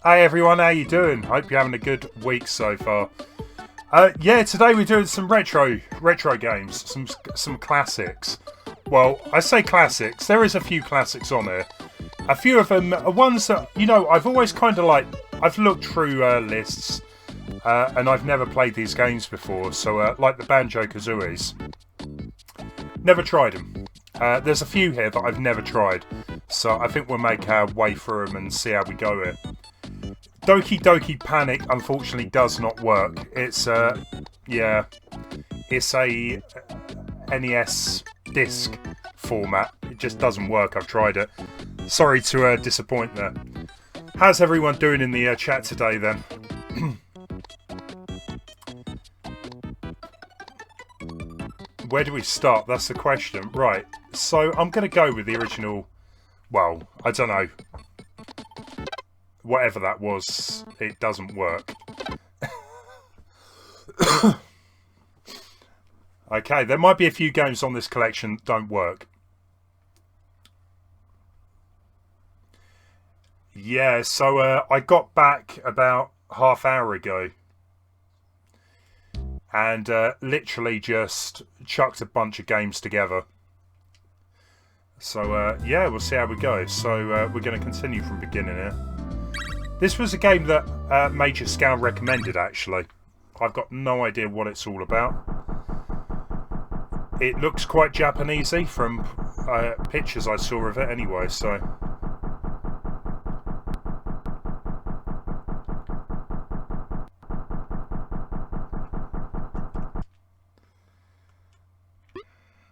Hey everyone, how you doing? Hope you're having a good week so far. Yeah, today we're doing some retro games, some classics. Well, I say classics. There is a few classics on here. A few of them are ones that I've always kind of I've looked through lists, and I've never played these games before. So, like the Banjo-Kazooies, never tried them. There's a few here that I've never tried, so I think we'll make our way through them and see how we go here. Doki Doki Panic unfortunately does not work. It's it's a NES disc format. It just doesn't work. I've tried it. Sorry to disappoint there. How's everyone doing in the chat today then? Where do we start? That's the question. Right, so I'm going to go with the original. Well, I don't know. Whatever that was, it doesn't work. Okay, there might be a few games on this collection that don't work. Yeah, so I got back about half hour ago. And literally just chucked a bunch of games together. So yeah, we'll see how we go. So we're going to continue from beginning here. This was a game that Major Scout recommended, actually. I've got no idea what it's all about. It looks quite Japanesey from pictures I saw of it anyway, so...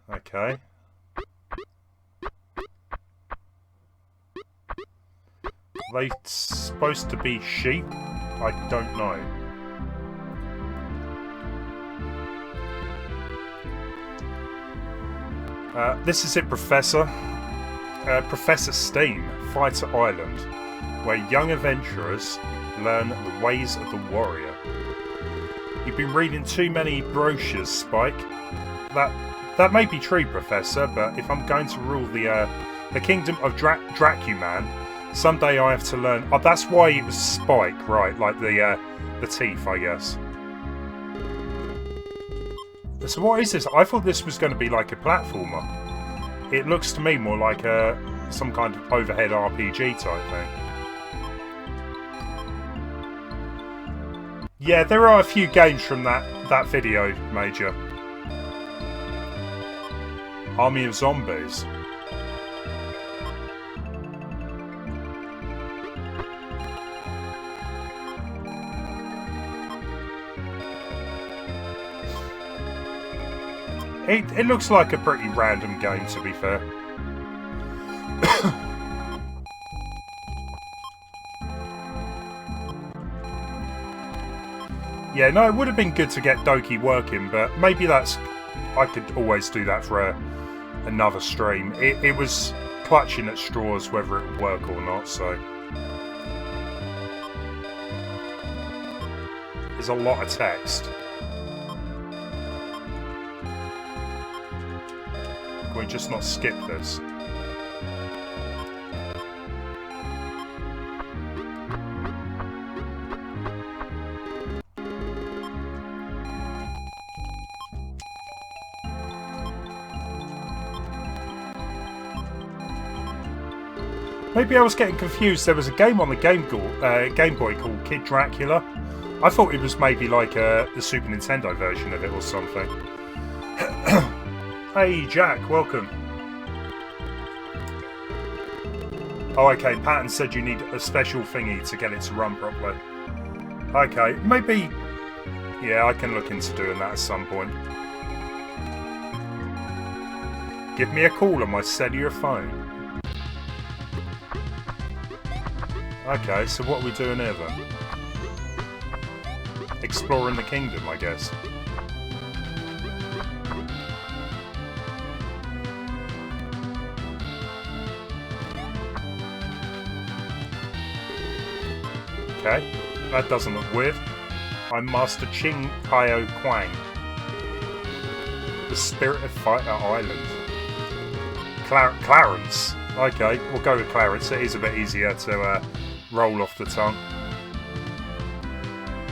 Okay. Are they supposed to be sheep? I don't know. This is it, Professor. Professor Steam, Fighter Island, where young adventurers learn the ways of the warrior. You've been reading too many brochures, Spike. That may be true, Professor, but if I'm going to rule the kingdom of Dracuman, someday I have to learn... Oh, that's why it was Spike, right? Like the teeth, I guess. So what is this? I thought this was going to be like a platformer. It looks to me more like some kind of overhead RPG type thing. Yeah, there are a few games from that video, Major. Army of Zombies. It looks like a pretty random game, to be fair. Yeah, no, it would have been good to get Doki working, but maybe that's... I could always do that for another stream. It was clutching at straws whether it would work or not, so... There's a lot of text. Can we just not skip this? Maybe I was getting confused. There was a game on the Game Boy called Kid Dracula. I thought it was maybe like the Super Nintendo version of it or something. Hey Jack, welcome. Oh, okay, Patton said you need a special thingy to get it to run properly. Okay, maybe... Yeah, I can look into doing that at some point. Give me a call on my cellular phone. Okay, so what are we doing here then? Exploring the kingdom, I guess. Okay, that doesn't look weird. I'm Master Ching Hyo Kwang, the spirit of Fighter Island. Clarence. Okay, we'll go with Clarence. It is a bit easier to roll off the tongue.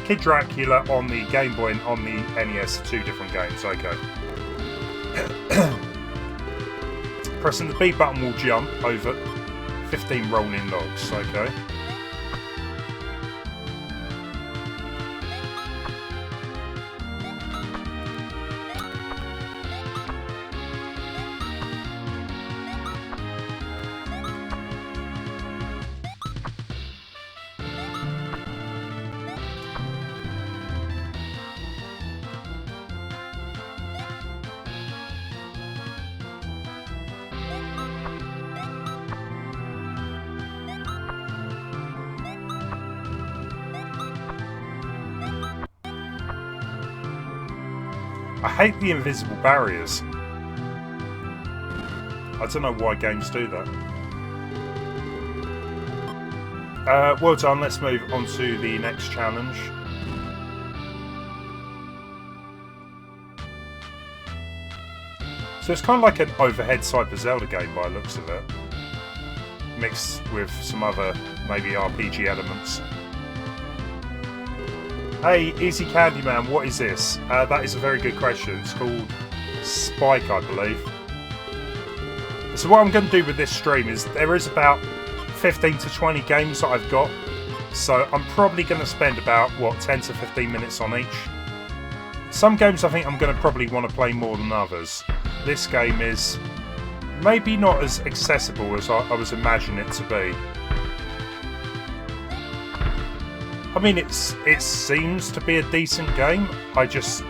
Kid Dracula on the Game Boy and on the NES are 2 different games. Okay. Pressing the B button will jump over 15 rolling logs. Okay. I hate the invisible barriers. I don't know why games do that. Well done, let's move on to the next challenge. So it's kind of like an overhead type of Zelda game by the looks of it. Mixed with some other, maybe RPG elements. Hey, Easy Candyman, what is this? That is a very good question. It's called Spike, I believe. So what I'm going to do with this stream is there is about 15 to 20 games that I've got. So I'm probably going to spend about, what, 10 to 15 minutes on each. Some games I think I'm going to probably want to play more than others. This game is maybe not as accessible as I was imagining it to be. I mean, it seems to be a decent game. I just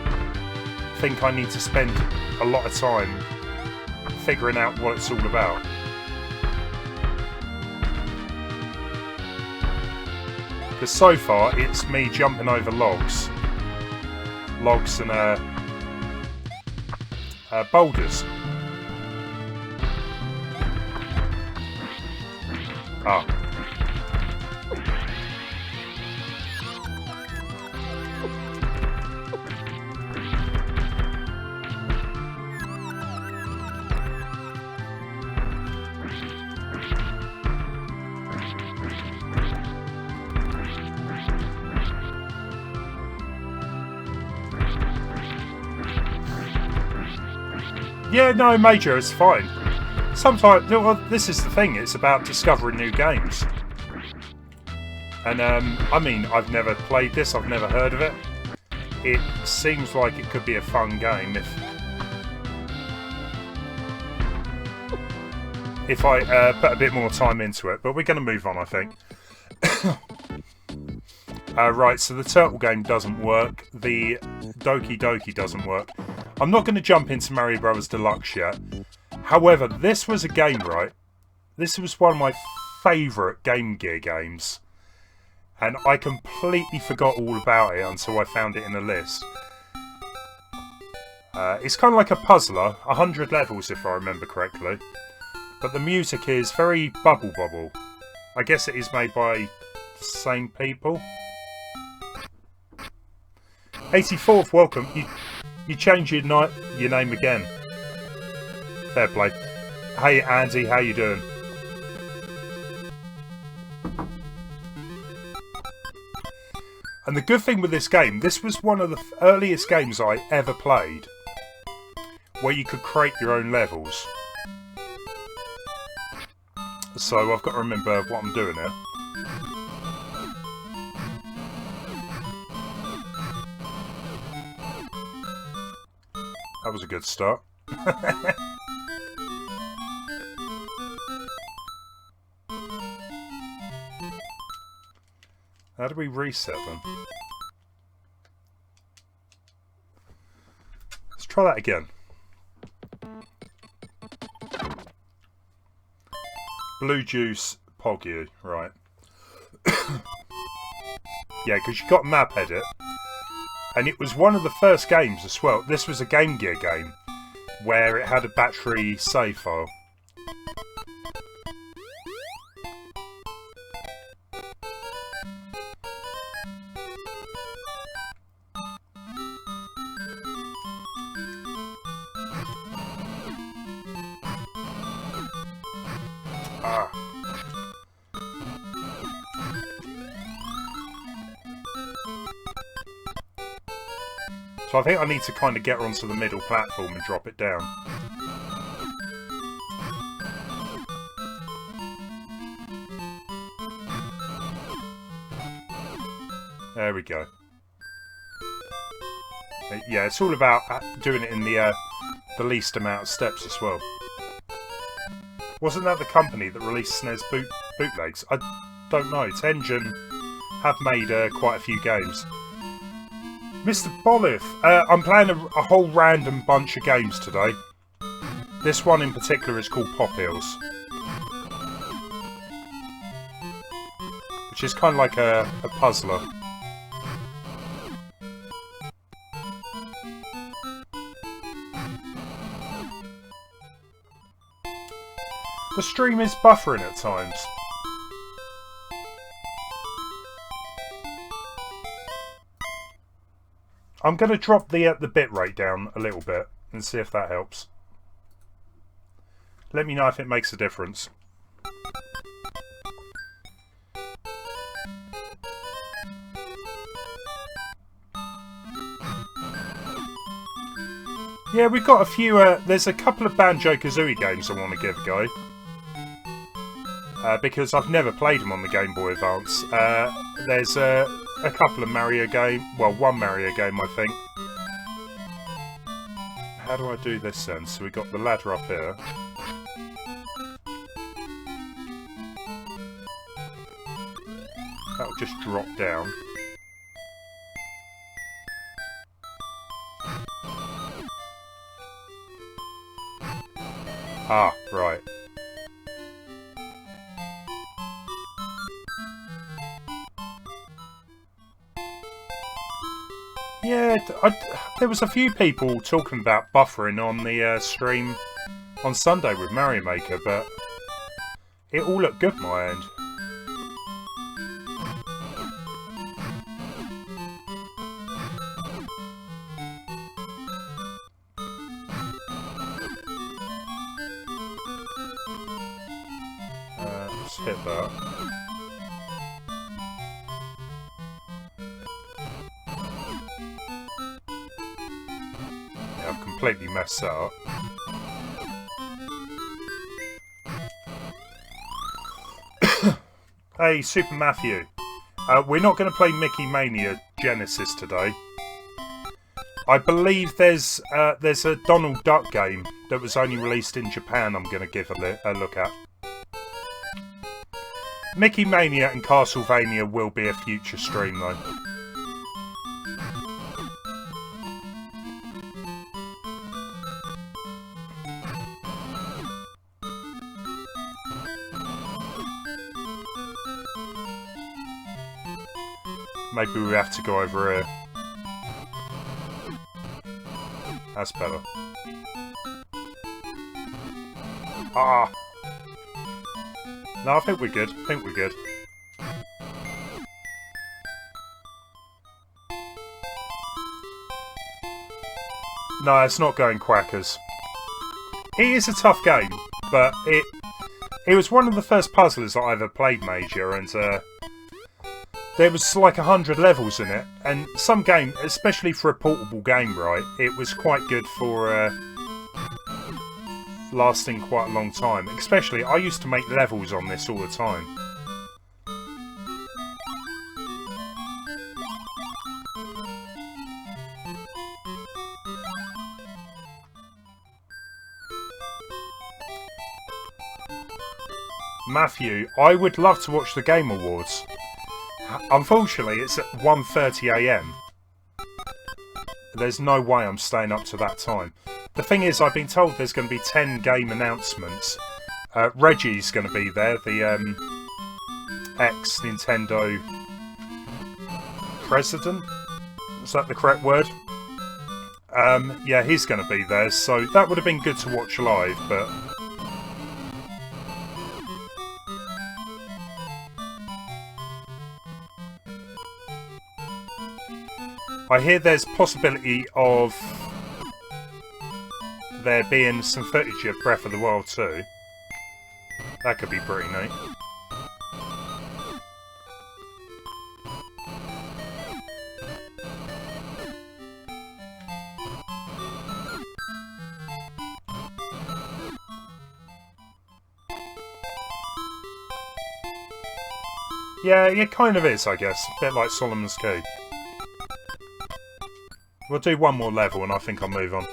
think I need to spend a lot of time figuring out what it's all about. Because so far, it's me jumping over logs and boulders. Ah. Yeah, no, Major, it's fine. Sometimes, well, this is the thing, it's about discovering new games. And, I mean, I've never played this, I've never heard of it. It seems like it could be a fun game if I put a bit more time into it. But we're going to move on, I think. Right, so the turtle game doesn't work. The Doki Doki doesn't work. I'm not going to jump into Mario Bros. Deluxe yet. However, this was a game, right? This was one of my favourite Game Gear games. And I completely forgot all about it until I found it in a list. It's kind of like a puzzler. 100 levels, if I remember correctly. But the music is very bubble bobble. I guess it is made by the same people. 84th, welcome. You changed your name again. Fair play. Hey Andy, how you doing? And the good thing with this game, this was one of the earliest games I ever played where you could create your own levels. So I've got to remember what I'm doing here. That was a good start. How do we reset them? Let's try that again. Blue Juice Poggy, right. Yeah, because you got map edit. And it was one of the first games as well. This was a Game Gear game where it had a battery save file. Ah. So I think I need to kind of get her onto the middle platform and drop it down. There we go. Yeah, it's all about doing it in the least amount of steps as well. Wasn't that the company that released SNES bootlegs? I don't know. TENGEN have made quite a few games. Mr. Bolliff, I'm playing a whole random bunch of games today. This one in particular is called Pop Hills, which is kind of like a puzzler. The stream is buffering at times. I'm going to drop the bitrate down a little bit and see if that helps. Let me know if it makes a difference. Yeah, we've got a few... there's a couple of Banjo-Kazooie games I want to give a go. Because I've never played them on the Game Boy Advance. There's a couple of Mario games. Well, one Mario game, I think. How do I do this then? So we've got the ladder up here. That'll just drop down. Ah, right. Yeah, there was a few people talking about buffering on the stream on Sunday with Mario Maker, but it all looked good my end. Let's hit that. I've completely messed that up. Hey, Super Matthew. We're not going to play Mickey Mania Genesis today. I believe there's a Donald Duck game that was only released in Japan I'm going to give a look at. Mickey Mania and Castlevania will be a future stream though. Maybe we have to go over here. That's better. Ah! No, I think we're good. I think we're good. No, it's not going quackers. It is a tough game, but it was one of the first puzzlers that I ever played Major, and there was like 100 levels in it, and some game, especially for a portable game, right, it was quite good for lasting quite a long time. Especially, I used to make levels on this all the time. Matthew, I would love to watch the Game Awards. Unfortunately, it's at 1:30 AM. There's no way I'm staying up to that time. The thing is, I've been told there's going to be 10 game announcements. Reggie's going to be there, the ex-Nintendo president? Is that the correct word? Yeah, he's going to be there, so that would have been good to watch live, but... I hear there's possibility of there being some footage of Breath of the Wild 2. That could be pretty neat. Yeah, it kind of is, I guess. A bit like Solomon's Key. We'll do one more level and I think I'll move on.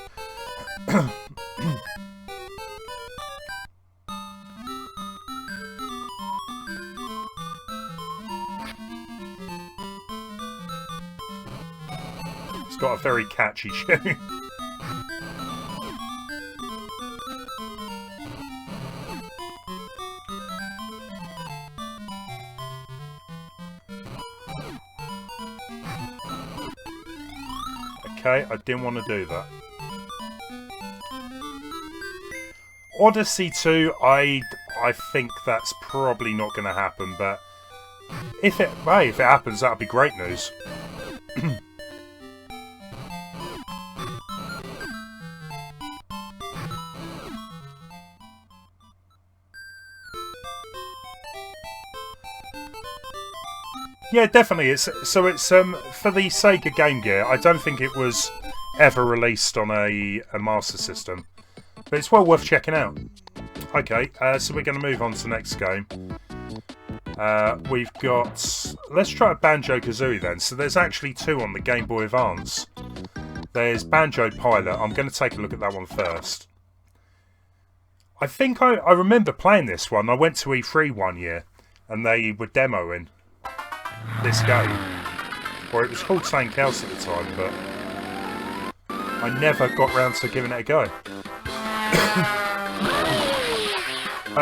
It's got a very catchy tune. Okay, I didn't want to do that. Odyssey 2, I think that's probably not going to happen, but if it happens, that'll be great news. Yeah, definitely. It's for the Sega Game Gear. I don't think it was ever released on a Master System, but it's well worth checking out. Okay, so we're going to move on to the next game. We've got... Let's try Banjo-Kazooie then. So there's actually two on the Game Boy Advance. There's Banjo Pilot. I'm going to take a look at that one first. I think I remember playing this one. I went to E3 one year, and they were demoing this game. Or it was called something else at the time, but I never got round to giving it a go.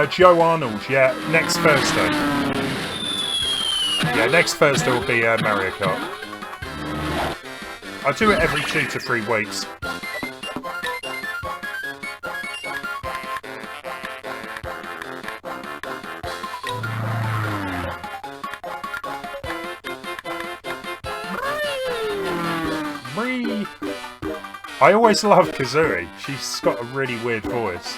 Joe Arnold, yeah, next Thursday. Yeah, next Thursday will be Mario Kart. I do it every 2 to 3 weeks. I always love Kazooie. She's got a really weird voice.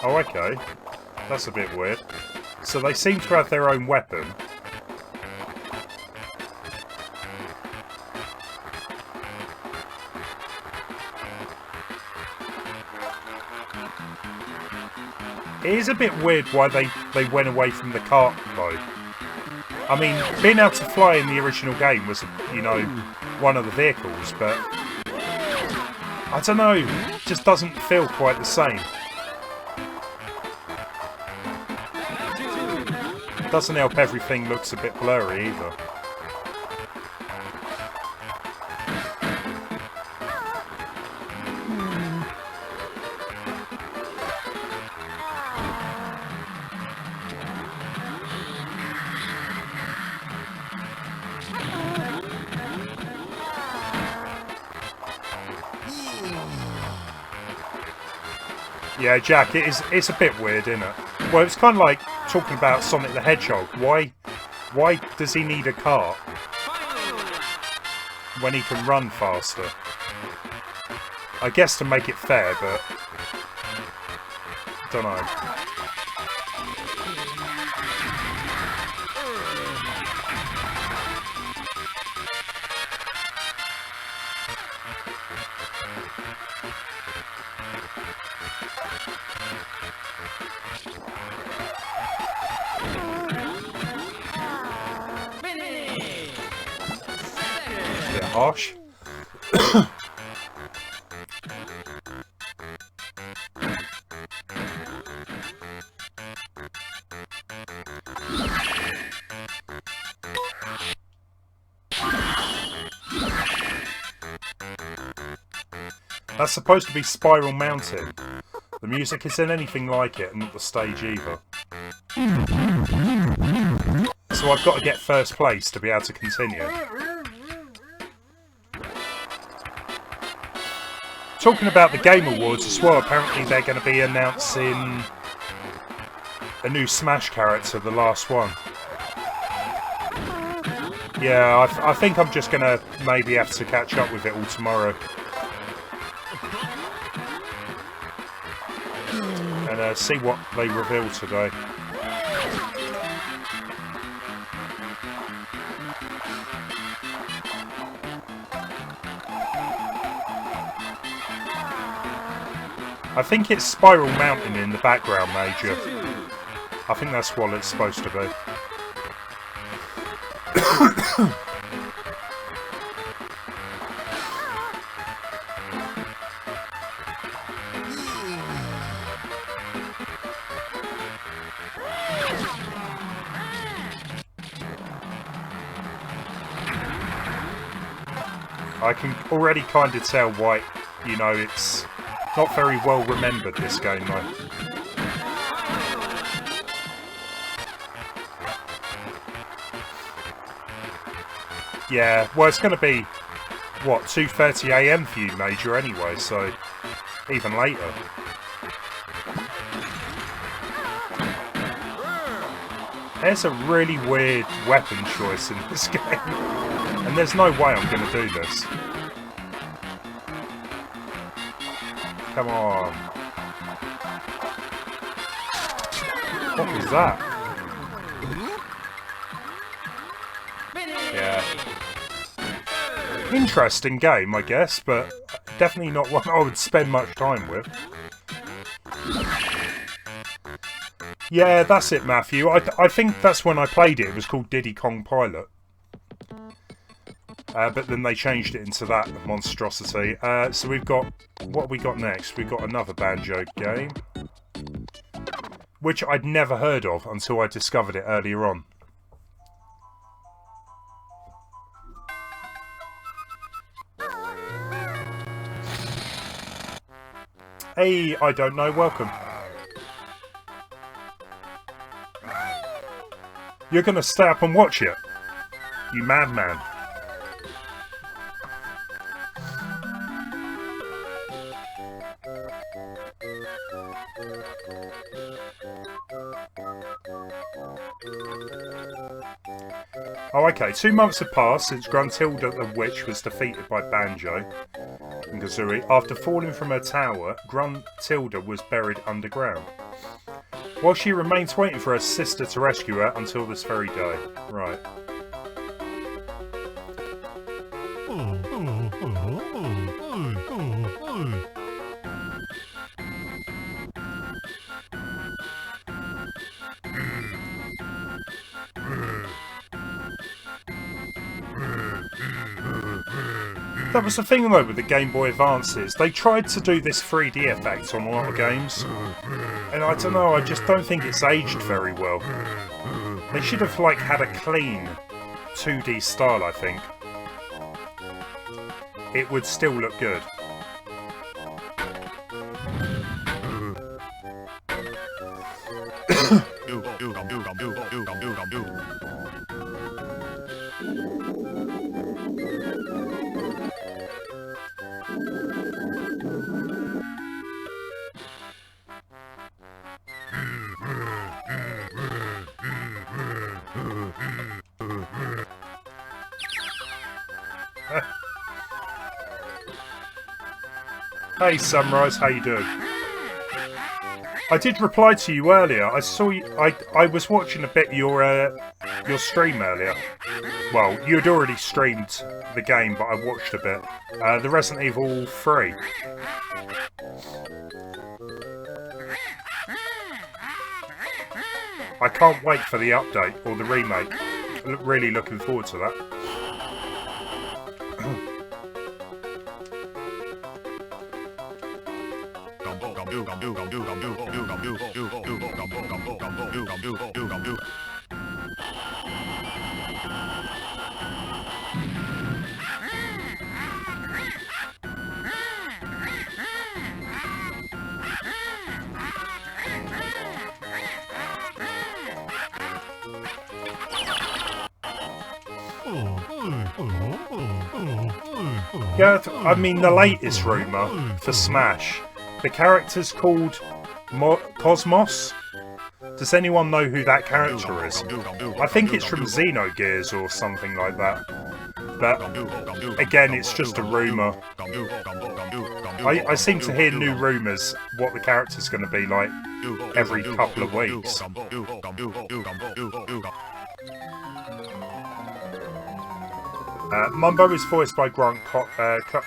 Oh, okay. That's a bit weird. So they seem to have their own weapon. It is a bit weird why they went away from the kart, though. I mean, being able to fly in the original game was, you know, one of the vehicles, but I don't know, it just doesn't feel quite the same. Doesn't help everything looks a bit blurry either. Yeah, Jack, it's a bit weird, isn't it? Well, it's kind of like talking about Sonic the Hedgehog. Why does he need a cart when he can run faster? I guess to make it fair, but don't know. Harsh. That's supposed to be Spiral Mountain. The music isn't anything like it, and not the stage either. So I've got to get first place to be able to continue. Talking about the Game Awards as well, apparently they're going to be announcing a new Smash character, the last one. Yeah, I think I'm just going to maybe have to catch up with it all tomorrow. and see what they reveal today. I think it's Spiral Mountain in the background, Major. I think that's what it's supposed to be. I can already kind of tell why, you know, it's not very well remembered, this game, though. Yeah, well, it's going to be, what, 2:30 AM for you, Major, anyway, so even later. There's a really weird weapon choice in this game, and there's no way I'm going to do this. Come on. What was that? Yeah. Interesting game, I guess, but definitely not one I would spend much time with. Yeah, that's it, Matthew. I think that's when I played it. It was called Diddy Kong Pilot. But then they changed it into that monstrosity. So we've got... What have we got next? We've got another Banjo game. Which I'd never heard of until I discovered it earlier on. Hey, I don't know. Welcome. You're going to stay up and watch it? You madman. Oh, okay. 2 months have passed since Gruntilda the Witch was defeated by Banjo and Kazooie. After falling from her tower, Gruntilda was buried underground. While she remains waiting for her sister to rescue her until this very day. Right. That was the thing though with the Game Boy Advances. They tried to do this 3D effect on a lot of games. And I don't know, I just don't think it's aged very well. They should have like had a clean 2D style, I think. It would still look good. Hey Sunrise, how you doing? I did reply to you earlier. I saw you. I was watching a bit your stream earlier. Well, you had already streamed the game, but I watched a bit. The Resident Evil 3. I can't wait for the update or the remake. Really looking forward to that. Yeah, I mean the latest rumour for Smash. The character's called Cosmos. Does anyone know who that character is? I think it's from Xenogears or something like that. But again, it's just a rumour. I seem to hear new rumours what the character's going to be like every couple of weeks. Mumbo is voiced by Grant Kirkhope.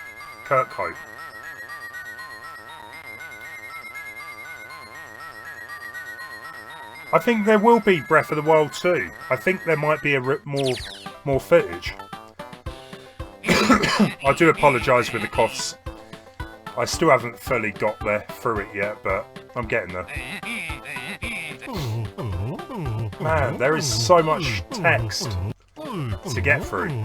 I think there will be Breath of the Wild 2. I think there might be more footage. I do apologise with the coughs. I still haven't fully got through it yet, but I'm getting there. Man, there is so much text to get through.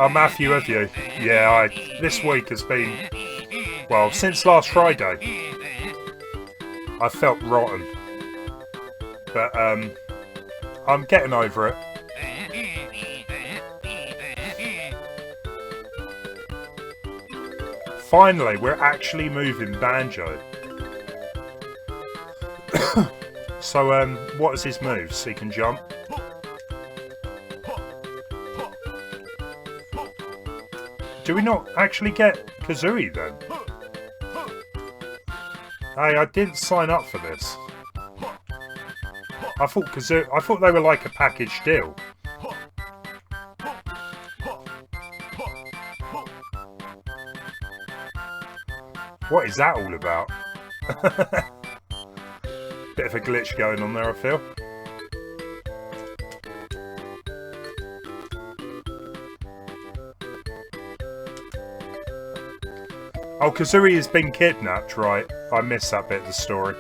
Oh, Matthew, have you? Yeah, this week has been, well, since last Friday. I felt rotten. But, I'm getting over it. Finally, we're actually moving Banjo. So, what is his moves? He can jump. Do we not actually get Kazooie then? Hey, I didn't sign up for this. I thought they were like a package deal. What is that all about? Bit of a glitch going on there, I feel. Oh, Kazooie has been kidnapped, right? I missed that bit of the story.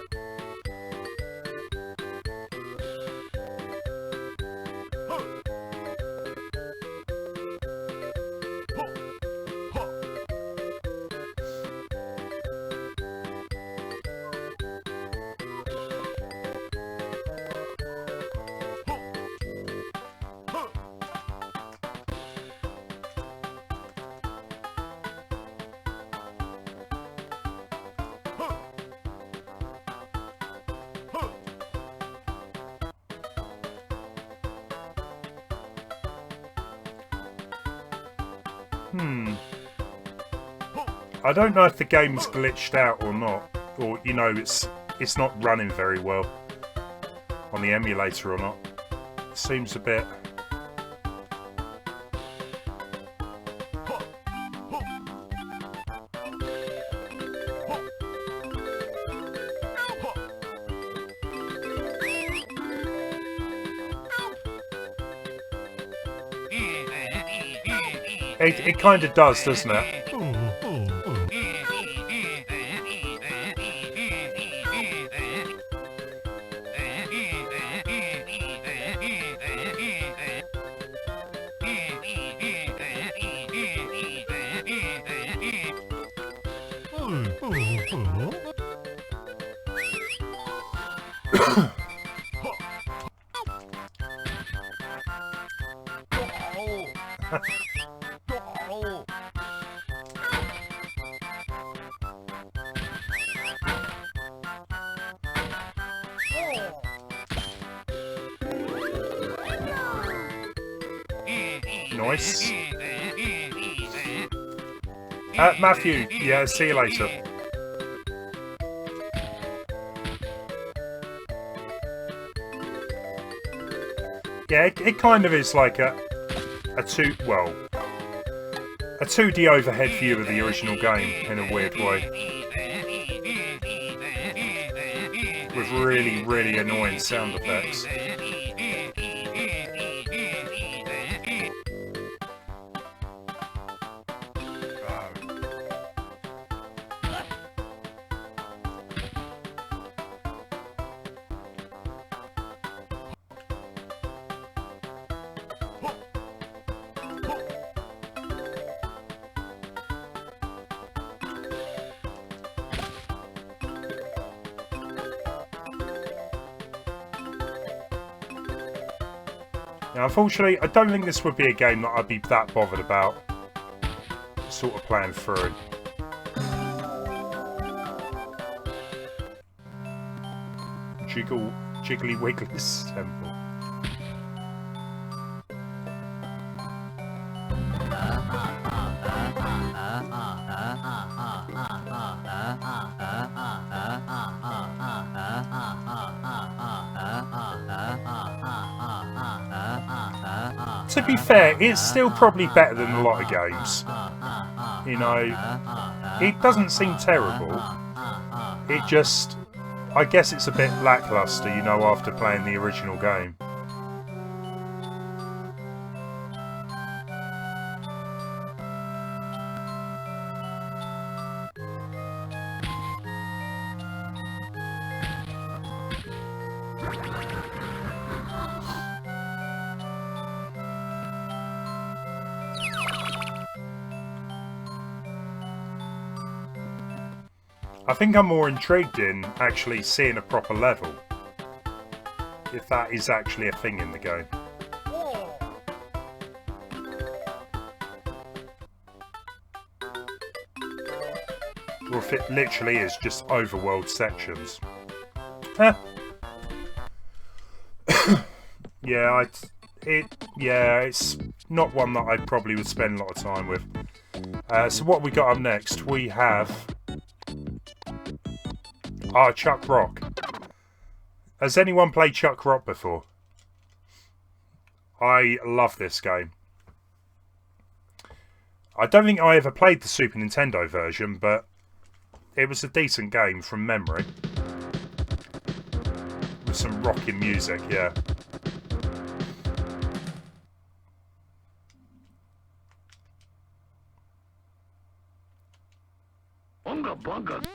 I don't know if the game's glitched out or not, or you know, it's not running very well on the emulator or not. It seems a bit. It kind of does, doesn't it? Nice. Matthew, yeah, see you later. Yeah, it kind of is like a 2D overhead view of the original game in a weird way. With really, really annoying sound effects. Now, unfortunately, I don't think this would be a game that I'd be that bothered about. sort of playing through. Jiggly Wiggly's temple. To be fair, it's still probably better than a lot of games. You know, it doesn't seem terrible. It just, I guess it's a bit lackluster, you know, after playing the original game. I think I'm more intrigued in actually seeing a proper level, if that is actually a thing in the game. Or if it literally is just overworld sections. Huh. Yeah, it's not one that I probably would spend a lot of time with. So what we got up next, we have Chuck Rock. Has anyone played Chuck Rock before? I love this game. I don't think I ever played the Super Nintendo version, but it was a decent game from memory. With some rocking music, yeah. Bunga bunga.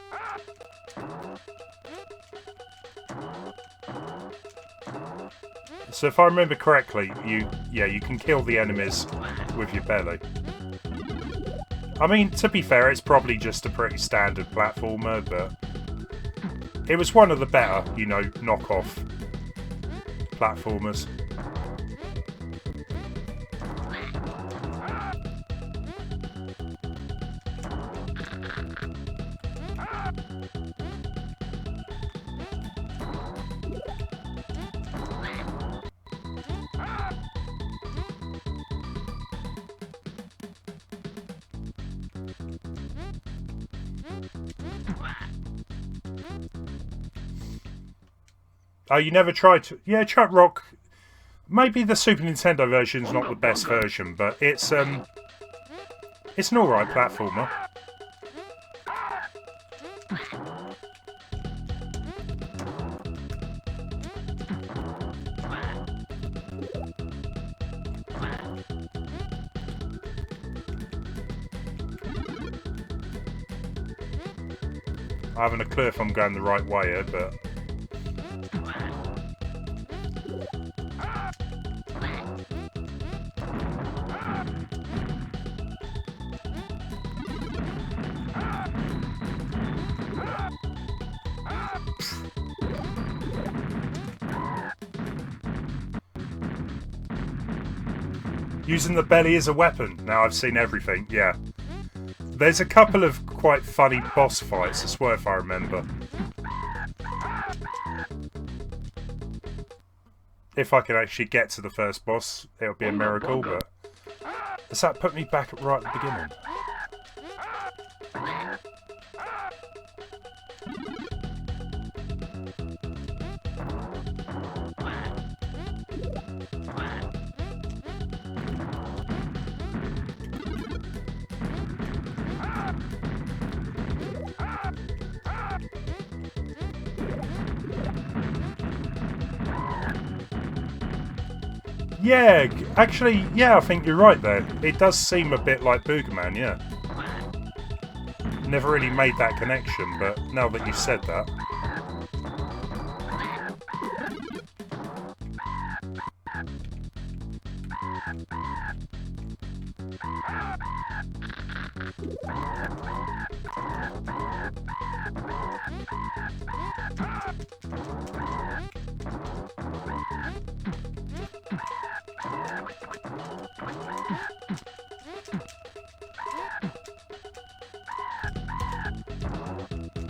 So if I remember correctly, you can kill the enemies with your belly. I mean, to be fair, it's probably just a pretty standard platformer, but it was one of the better, you know, knockoff platformers. Oh, you never tried to... Yeah, Chuck Rock... Maybe the Super Nintendo version's not the best version, but it's an alright platformer. I haven't a clue if I'm going the right way here, but... Using the belly as a weapon. Now I've seen everything, yeah. There's a couple of quite funny boss fights, I swear if I remember. If I can actually get to the first boss, it'll be a miracle, but... Does that put me back right at the beginning? Yeah, actually, yeah, I think you're right there. It does seem a bit like Boogerman, yeah. Never really made that connection, but now that you've said that...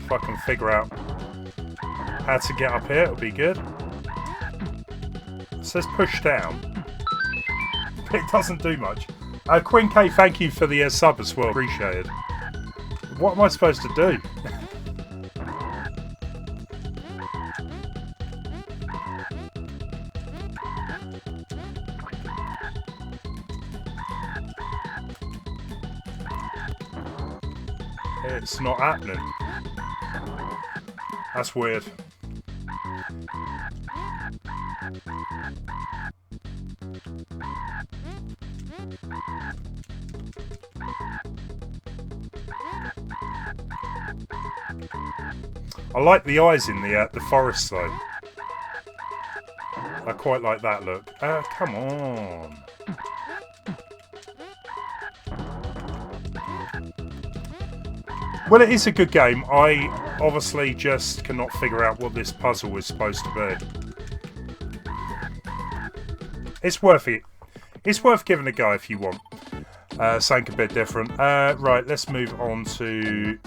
If I can figure out how to get up here, it'll be good. It says push down. It doesn't do much. Queen K, thank you for the sub as well. Appreciated. What am I supposed to do? It's not happening. That's weird. I like the eyes in the forest though. I quite like that look. Come on. Well, it is a good game. I obviously just cannot figure out what this puzzle is supposed to be. It's worth it. It's worth giving a go if you want. Something a bit different. Right, let's move on to...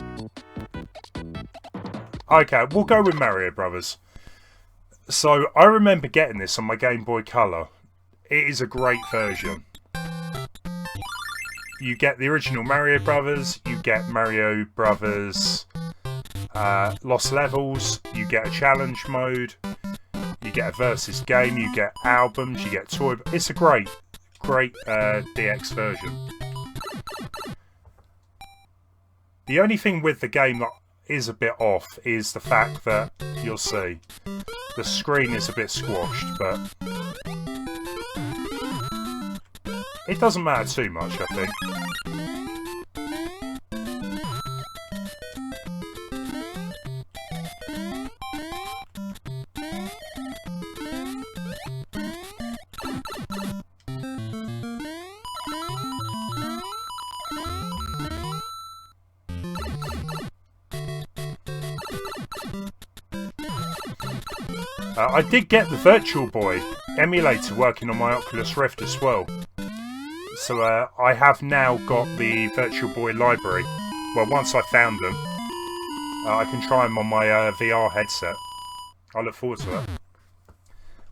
Okay, we'll go with Mario Brothers. So, I remember getting this on my Game Boy Color. It is a great version. You get the original Mario Brothers, you get Mario Brothers Lost Levels, you get a challenge mode, you get a versus game, you get albums, you get toy... It's a great DX version. The only thing with the game that is a bit off is the fact that, you'll see, the screen is a bit squashed, but it doesn't matter too much, I think. I did get the Virtual Boy emulator working on my Oculus Rift as well. So I have now got the Virtual Boy library. Well, once I found them, I can try them on my VR headset. I look forward to that.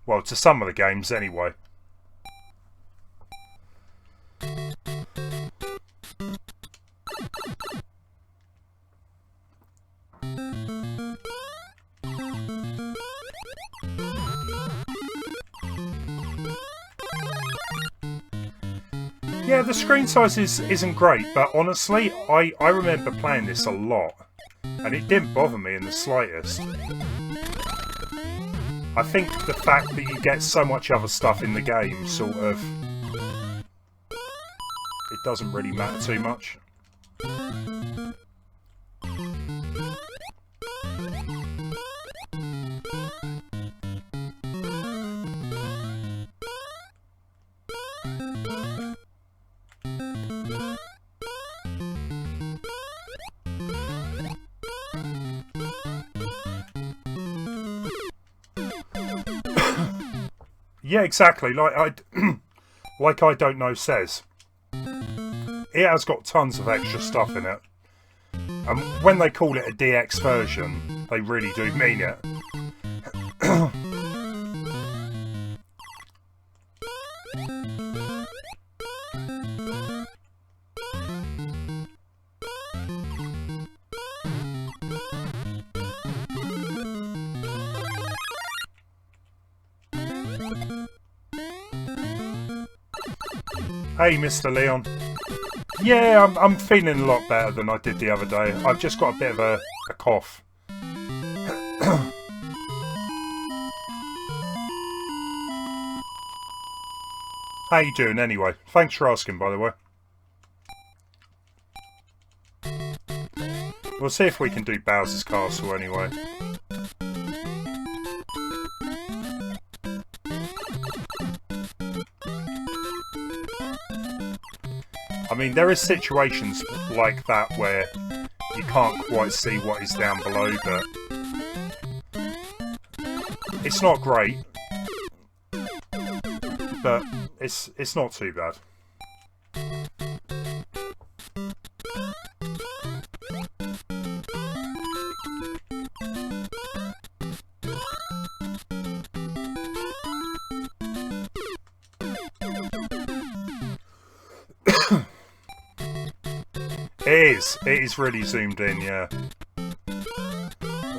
Well, to some of the games anyway. Yeah, the screen size isn't great, but honestly, I remember playing this a lot, and it didn't bother me in the slightest. I think the fact that you get so much other stuff in the game, sort of, it doesn't really matter too much. Yeah, exactly. Like I don't know says. It has got tons of extra stuff in it. And when they call it a DX version, they really do mean it. Hey, Mr. Leon. Yeah, I'm feeling a lot better than I did the other day. I've just got a bit of a cough. How you doing anyway? Thanks for asking, by the way. We'll see if we can do Bowser's Castle anyway. I mean, there is situations like that where you can't quite see what is down below, but it's not great, but it's not too bad. It is really zoomed in, yeah.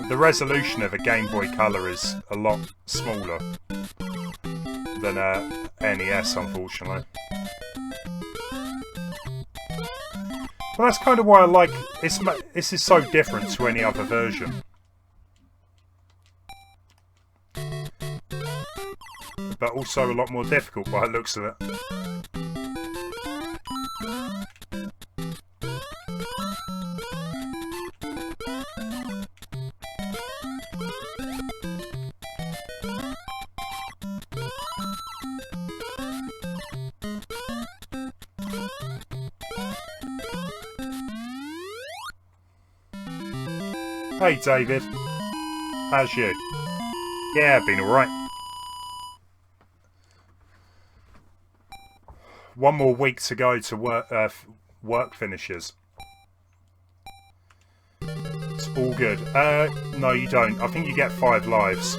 The resolution of a Game Boy Color is a lot smaller than a NES, unfortunately. But that's kind of why I like this is so different to any other version. But also a lot more difficult by the looks of it. Hey David, how's you? Yeah, been alright. One more week to go to work finishes. It's all good. No you don't. I think you get 5 lives.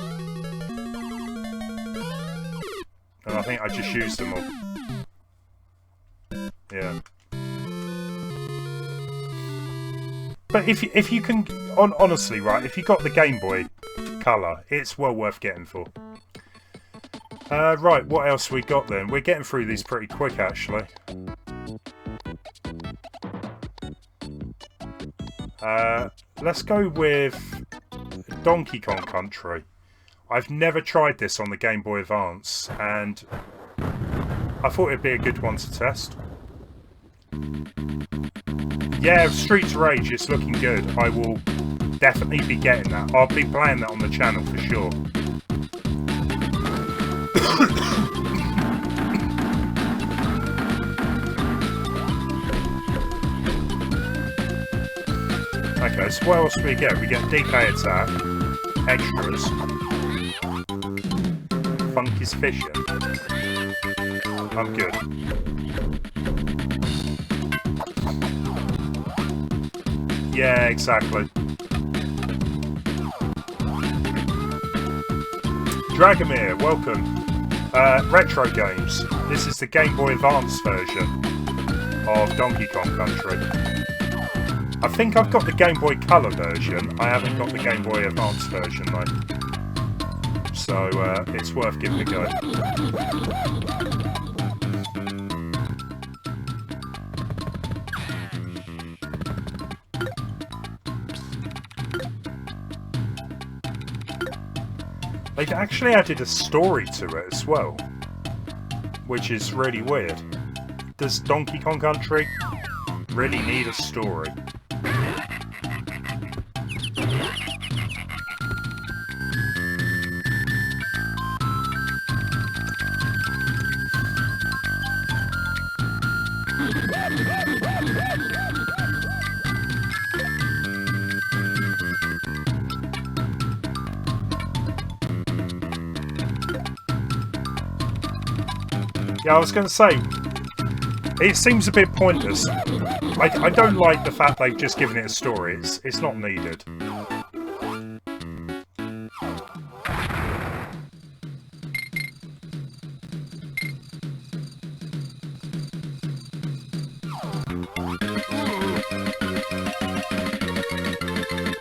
And I think I just used them all. Yeah. But if you can, honestly, right, if you got the Game Boy Color, it's well worth getting for. Right, what else we got then? We're getting through these pretty quick, actually. Let's go with Donkey Kong Country. I've never tried this on the Game Boy Advance, and I thought it'd be a good one to test. Yeah, Streets of Rage, it's looking good. I will definitely be getting that. I'll be playing that on the channel for sure. Okay, so what else do we get? We get DK Attack, extras, Funky's Fishing. I'm good. Yeah, exactly. Dragomir, welcome. Retro games. This is the Game Boy Advance version of Donkey Kong Country. I think I've got the Game Boy Color version. I haven't got the Game Boy Advance version though. So it's worth giving a go. They've actually added a story to it as well, which is really weird. Does Donkey Kong Country really need a story? Yeah, I was going to say, it seems a bit pointless. I don't like the fact they've just given it a story. It's not needed.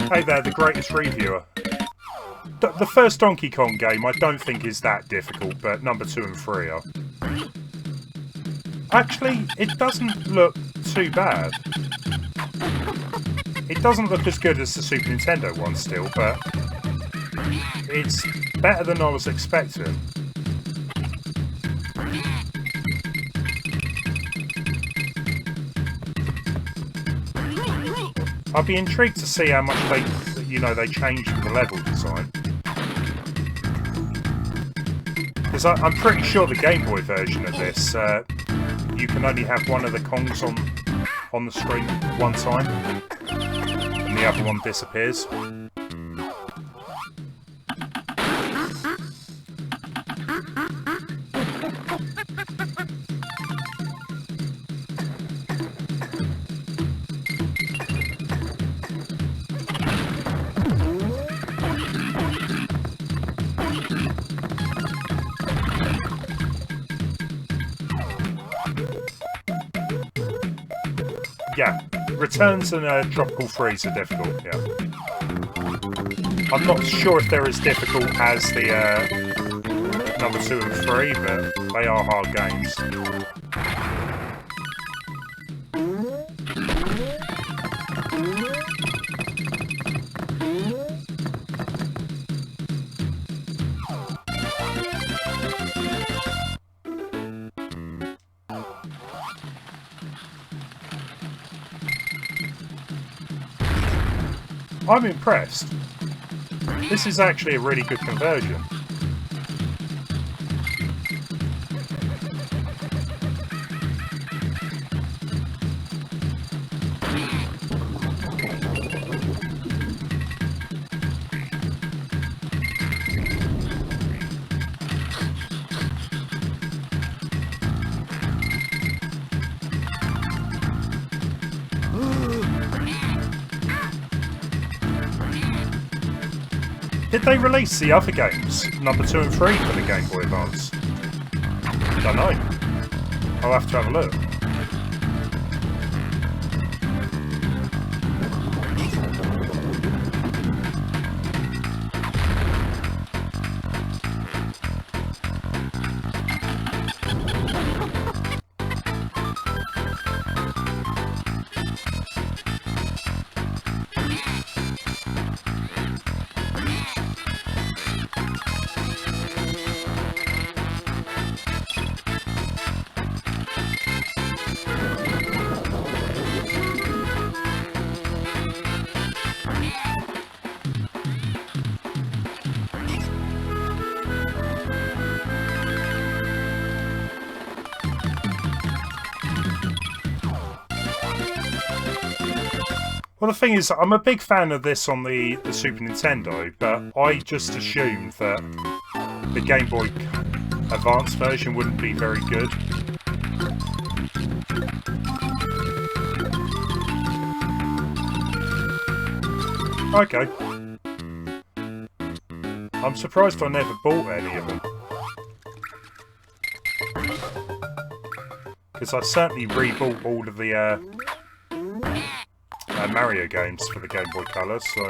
Hey there, the greatest reviewer. The first Donkey Kong game I don't think is that difficult, but number 2 and 3 are. Actually, it doesn't look too bad. It doesn't look as good as the Super Nintendo one still, but it's better than I was expecting. I'd be intrigued to see how much they changed the level design. Because I'm pretty sure the Game Boy version of this, you can only have one of the Kongs on the screen at one time, and the other one disappears. Yeah, Returns and Tropical Freeze are difficult, yeah. I'm not sure if they're as difficult as the number 2 and 3, but they are hard games. I'm impressed. This is actually a really good conversion. Did they release the other games, number 2 and 3, for the Game Boy Advance? Don't know. I'll have to have a look. Well, the thing is, I'm a big fan of this on the Super Nintendo, but I just assumed that the Game Boy Advance version wouldn't be very good. Okay. I'm surprised I never bought any of them. Because I certainly rebought all of the Mario games for the Game Boy Color, so...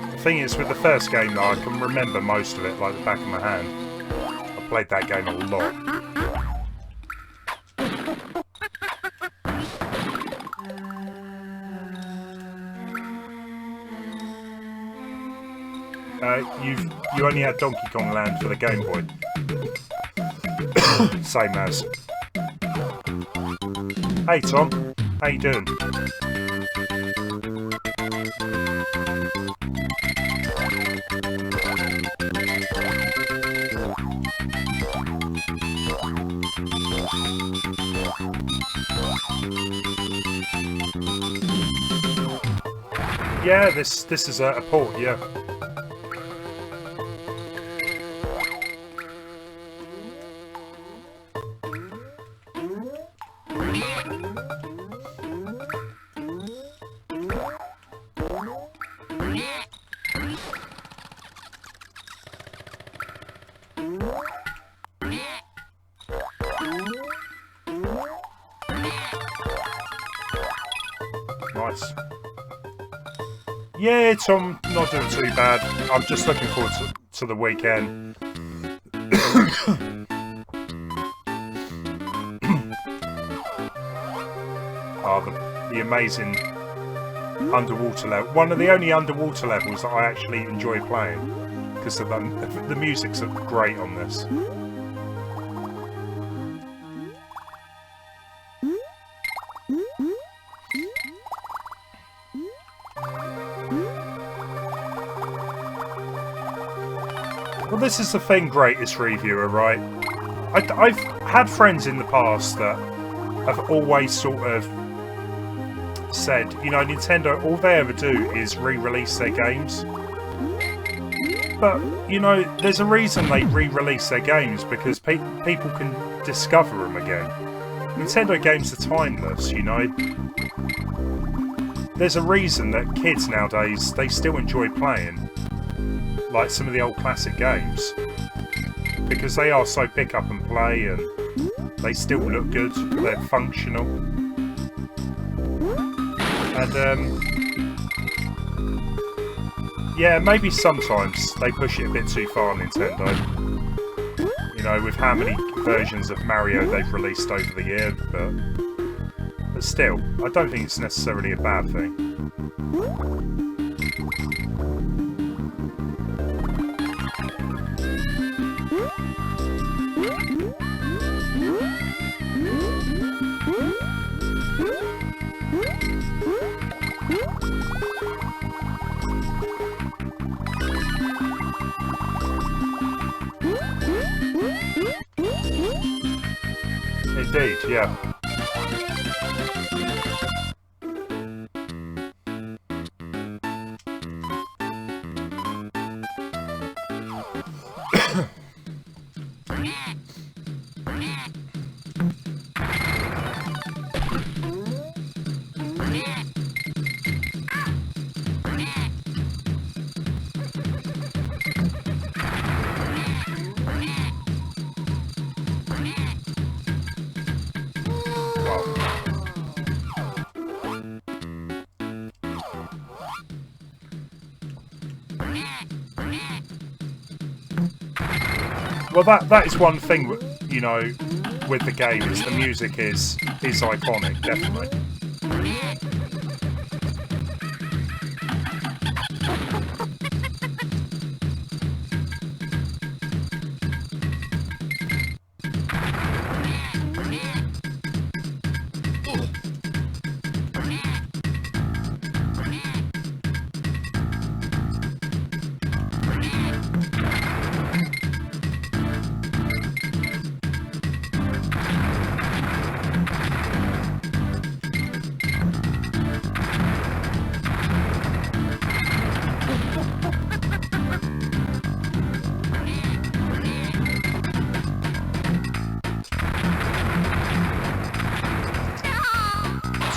The thing is, with the first game though, I can remember most of it like the back of my hand. I played that game a lot. You only had Donkey Kong Land for the Game Boy. Same as. Hey Tom, how you doing? Yeah, this is a port, yeah. Nice. Yeah, Tom, not doing too bad. I'm just looking forward to the weekend. The amazing underwater level. One of the only underwater levels that I actually enjoy playing. Because the music's great on this. Well, this is the thing, greatest reviewer, right? I've had friends in the past that have always sort of said, you know, Nintendo, all they ever do is re-release their games. But, you know, there's a reason they re-release their games, because people can discover them again. Nintendo games are timeless, you know. There's a reason that kids nowadays, they still enjoy playing, like some of the old classic games. Because they are so pick up and play, and they still look good, they're functional. And, yeah, maybe sometimes they push it a bit too far, Nintendo. You know, with how many versions of Mario they've released over the year, but still, I don't think it's necessarily a bad thing. Indeed, yeah. Well, that is one thing, you know, with the game, is the music is iconic, definitely.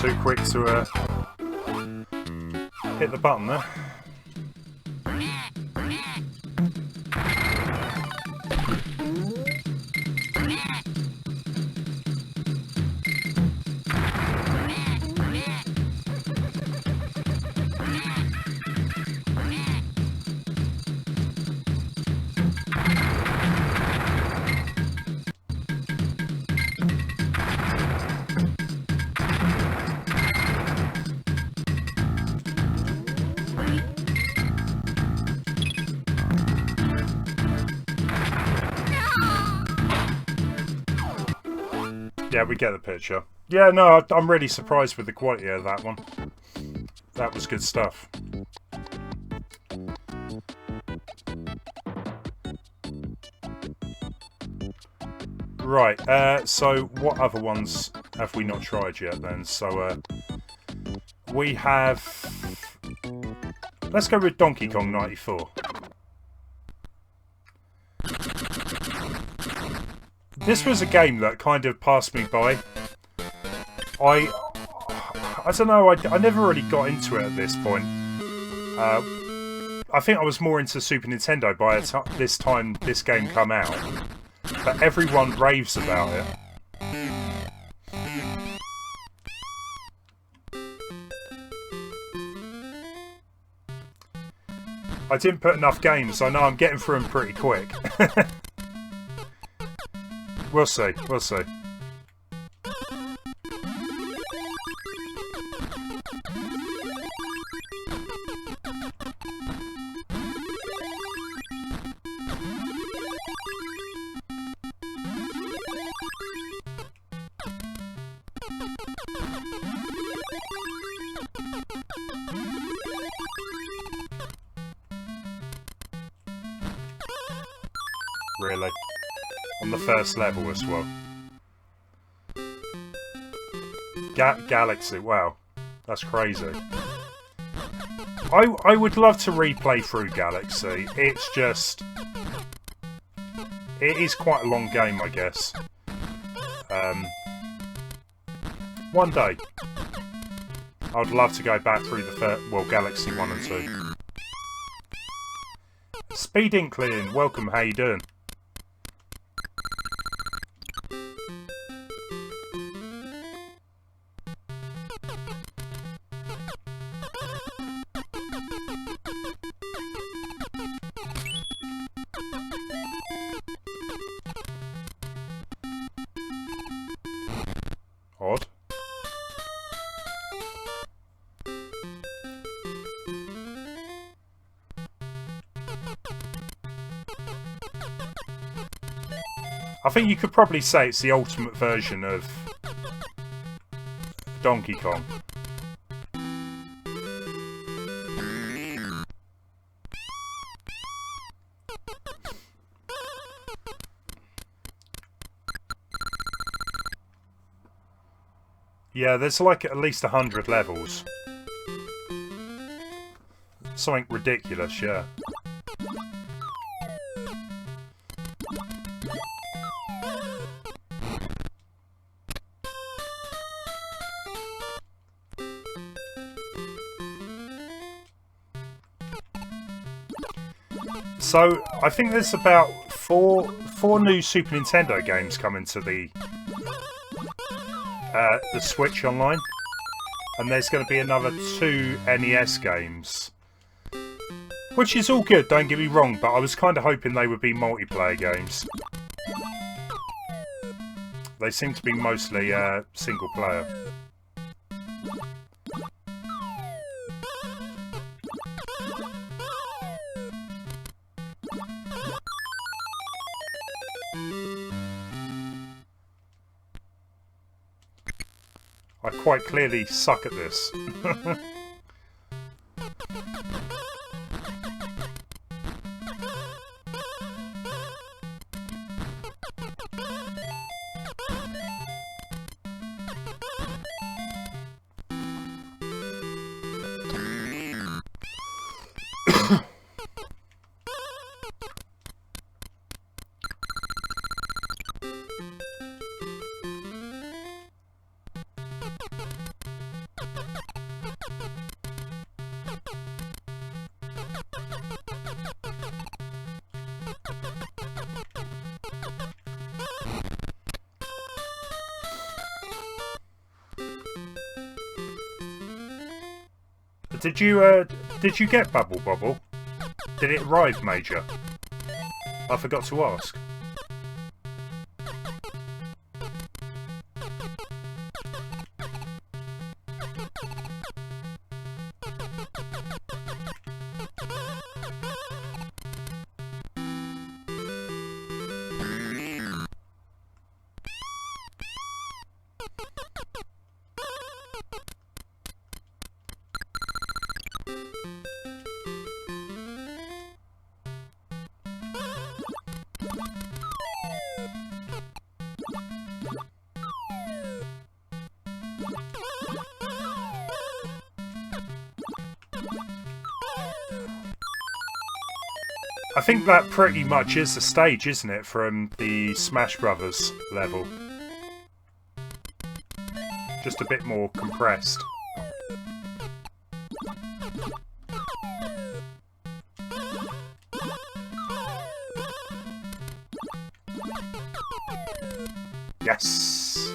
Too quick to hit the button there. Yeah, we get the picture. Yeah, no, I'm really surprised with the quality of that one. That was good stuff. Right, so what other ones have we not tried yet then? So, we have... Let's go with Donkey Kong 94. This was a game that kind of passed me by. I don't know, I never really got into it at this point. I think I was more into Super Nintendo by this time this game come out. But everyone raves about it. I didn't put enough games, I know I'm getting through them pretty quick. We'll see, we'll see. really. On the first level as well. Galaxy, wow. That's crazy. I would love to replay through Galaxy. It's just... It is quite a long game, I guess. One day. I'd love to go back through the first... Well, Galaxy 1 and 2. Speed Inkling, welcome, how you doing? Odd. I think you could probably say it's the ultimate version of Donkey Kong. Yeah, there's like at least 100 levels. Something ridiculous, yeah. So, I think there's about four new Super Nintendo games coming to the Switch online. And there's going to be another 2 NES games. Which is all good, don't get me wrong, but I was kind of hoping they would be multiplayer games. They seem to be mostly single player. I quite clearly suck at this. Did you get Bubble Bobble? Did it arrive, Major? I forgot to ask. I think that pretty much is the stage, isn't it, from the Smash Brothers level? Just a bit more compressed. Yes!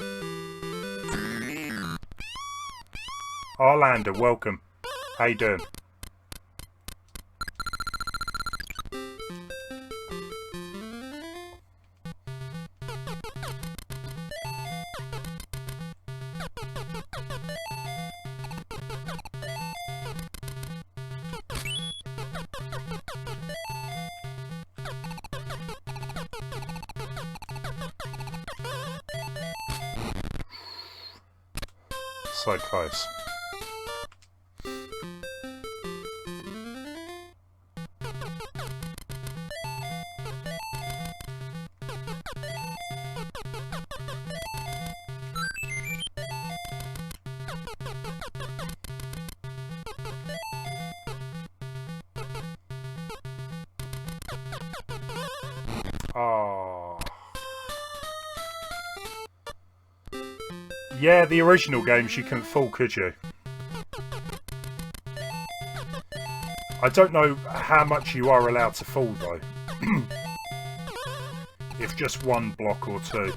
Arlander, welcome. How you doing? So close. Yeah, the original games you couldn't fall, could you? I don't know how much you are allowed to fall though. If just one block or two.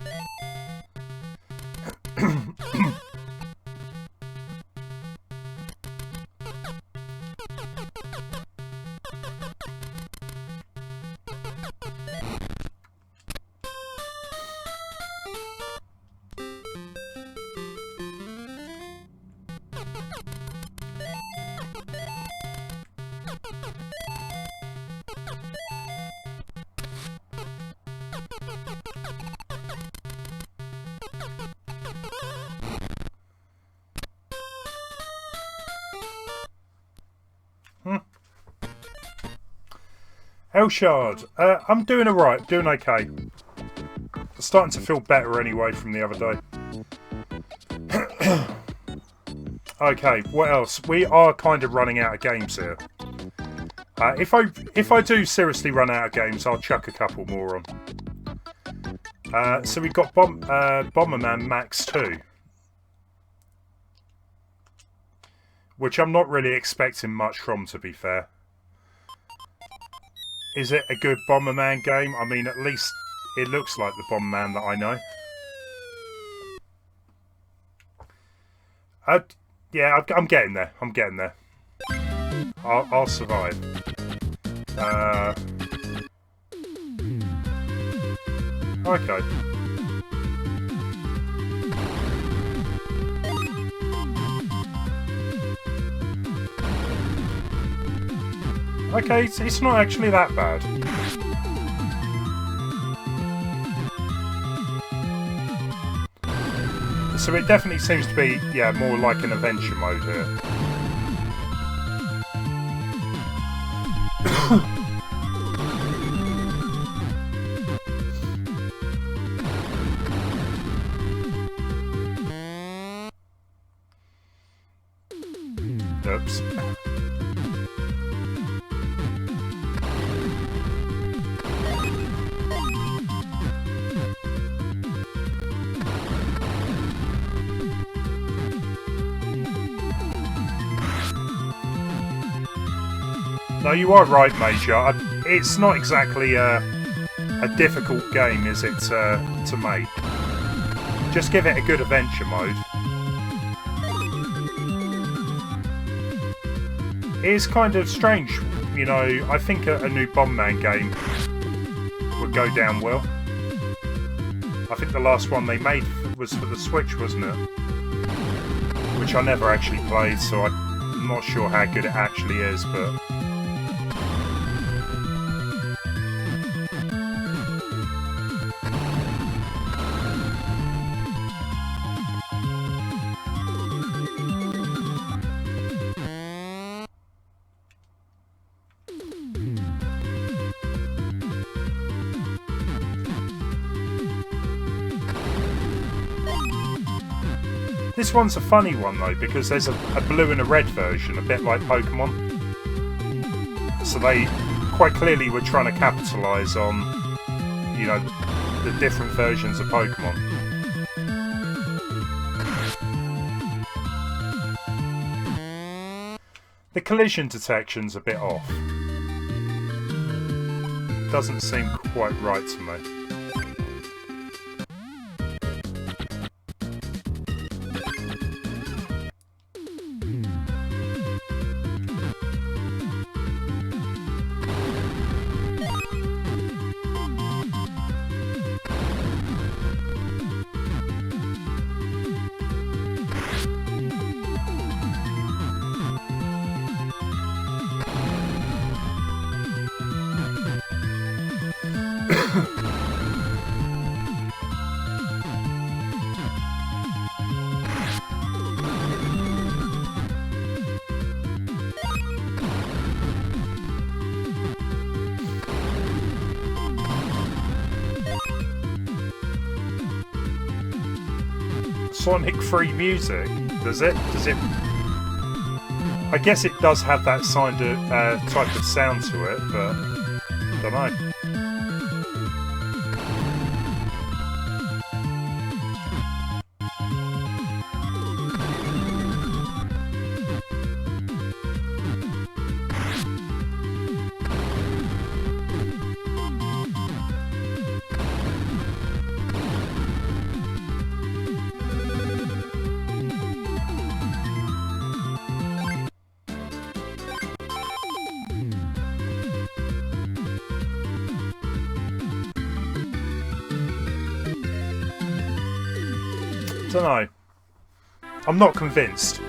Elshard, I'm doing alright, doing okay. Starting to feel better anyway from the other day. Okay, what else? We are kind of running out of games here. If I do seriously run out of games, I'll chuck a couple more on. So we've got Bomberman Max 2. Which I'm not really expecting much from, to be fair. Is it a good Bomberman game? I mean, at least it looks like the Bomberman that I know. Yeah, I'm getting there. I'm getting there. I'll survive. Okay. Okay, it's not actually that bad. So it definitely seems to be, yeah, more like an adventure mode here. Oops. No, you are right, Major. It's not exactly a difficult game, is it, to make? Just give it a good adventure mode. It is kind of strange, you know. I think a new Bomberman game would go down well. I think the last one they made was for the Switch, wasn't it? Which I never actually played, so I'm not sure how good it actually is, but... This one's a funny one though, because there's a blue and a red version, a bit like Pokemon. So they quite clearly were trying to capitalise on, you know, the different versions of Pokemon. The collision detection's a bit off. Doesn't seem quite right to me. Sonic free music, does it? I guess it does have that type of sound to it, but I don't know. don't know. I'm not convinced.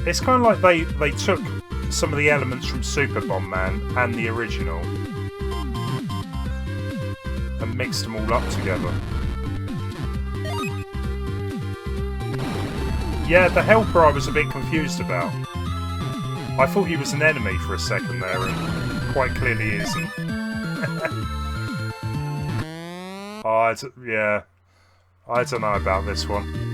It's kind of like they took some of the elements from Super Bomberman and the original and mixed them all up together. Yeah, the helper I was a bit confused about. I thought he was an enemy for a second there, and quite clearly he isn't. Yeah, I don't know about this one.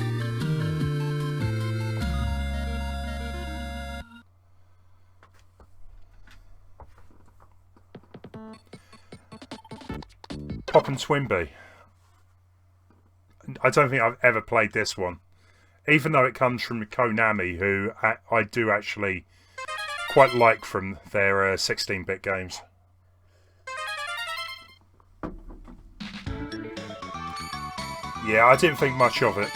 Pop and Twimby. I don't think I've ever played this one. Even though it comes from Konami, who I do actually quite like from their 16-bit games. Yeah, I didn't think much of it.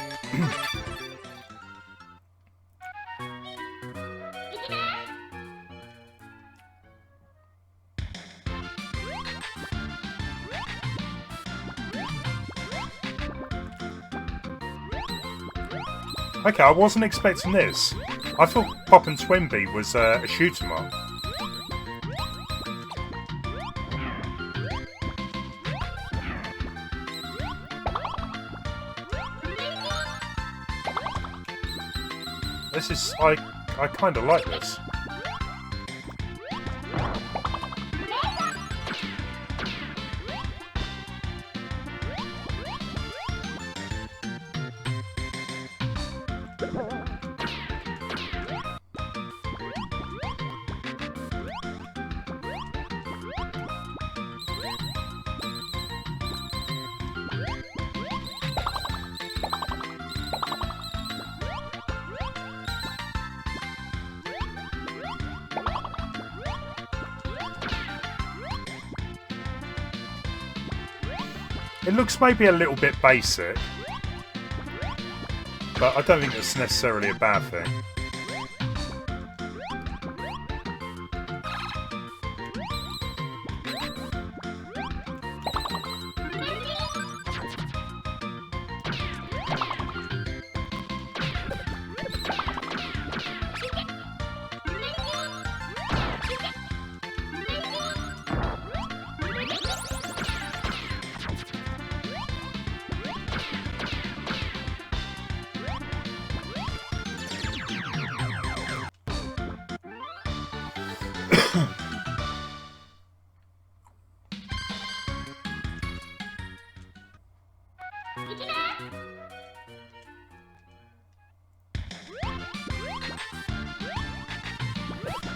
Okay, I wasn't expecting this. I thought Pop and Twimby was a shoot 'em up. This is... I kind of like this. It looks maybe a little bit basic, but I don't think it's necessarily a bad thing.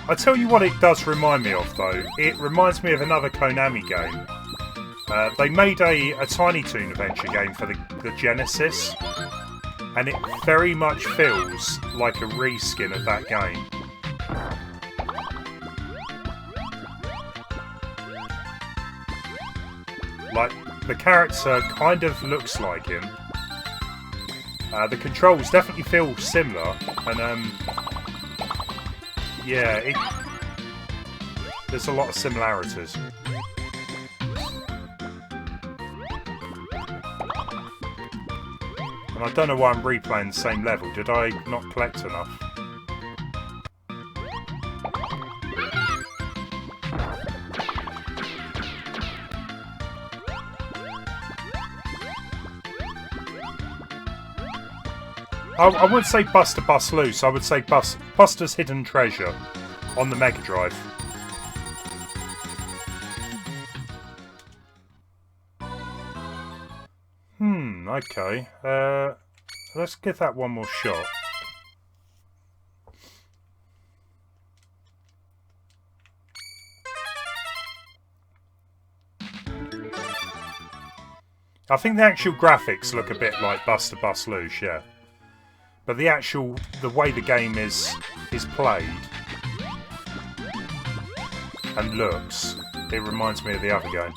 I tell you what it does remind me of, though. It reminds me of another Konami game. They made a Tiny Toon adventure game for the Genesis, and it very much feels like a reskin of that game. Like, the character kind of looks like him. The controls definitely feel similar, and yeah, there's a lot of similarities. And I don't know why I'm replaying the same level. Did I not collect enough? I wouldn't say Buster Bust Loose, I would say Buster's Hidden Treasure on the Mega Drive. Okay. Let's give that one more shot. I think the actual graphics look a bit like Buster Bust Loose, yeah. But the way the game is played and looks, it reminds me of the other game.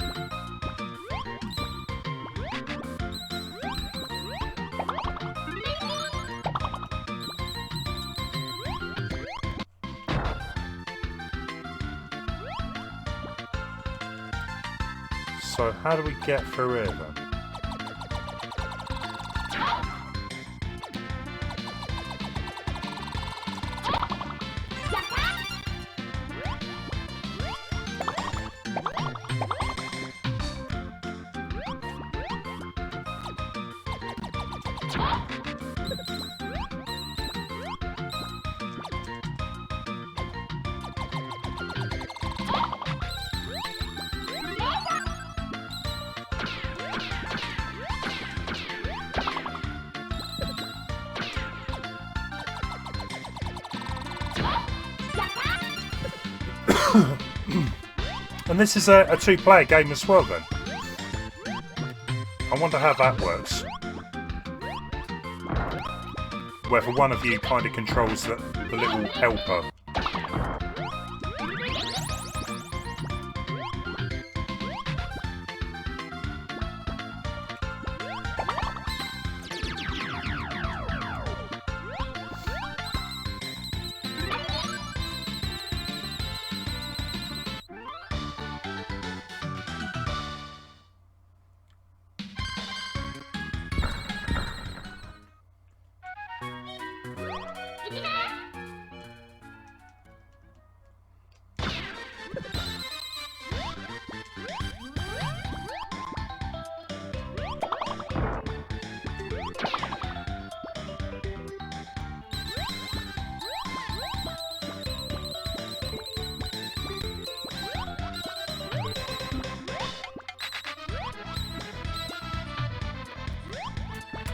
So how do we get through here then? And this is a two-player game as well then. I wonder how that works. Whether one of you kind of controls the little helper.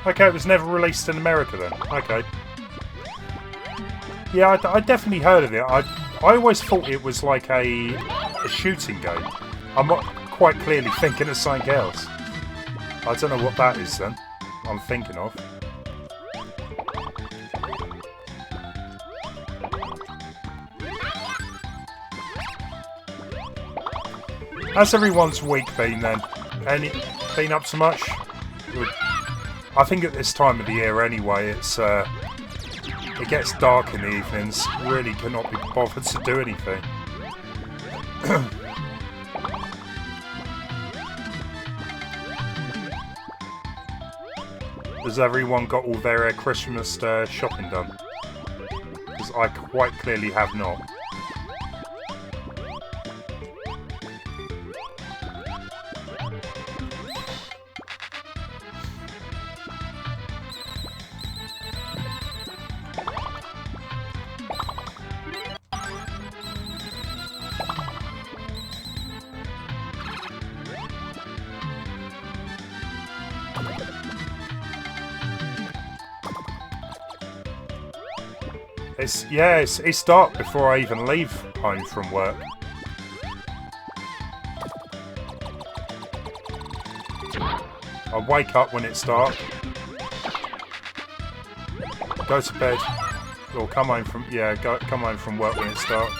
Okay, it was never released in America then. Okay. Yeah, I definitely heard of it. I always thought it was like a shooting game. I'm not quite clearly thinking of something else. I don't know what that is then. I'm thinking of. How's everyone's week been then? Been up to much? I think at this time of the year anyway, it gets dark in the evenings. Really cannot be bothered to do anything. Has everyone got all their Christmas shopping done? Because I quite clearly have not. It's dark before I even leave home from work. I wake up when it's dark, go to bed, or come home from work when it's dark.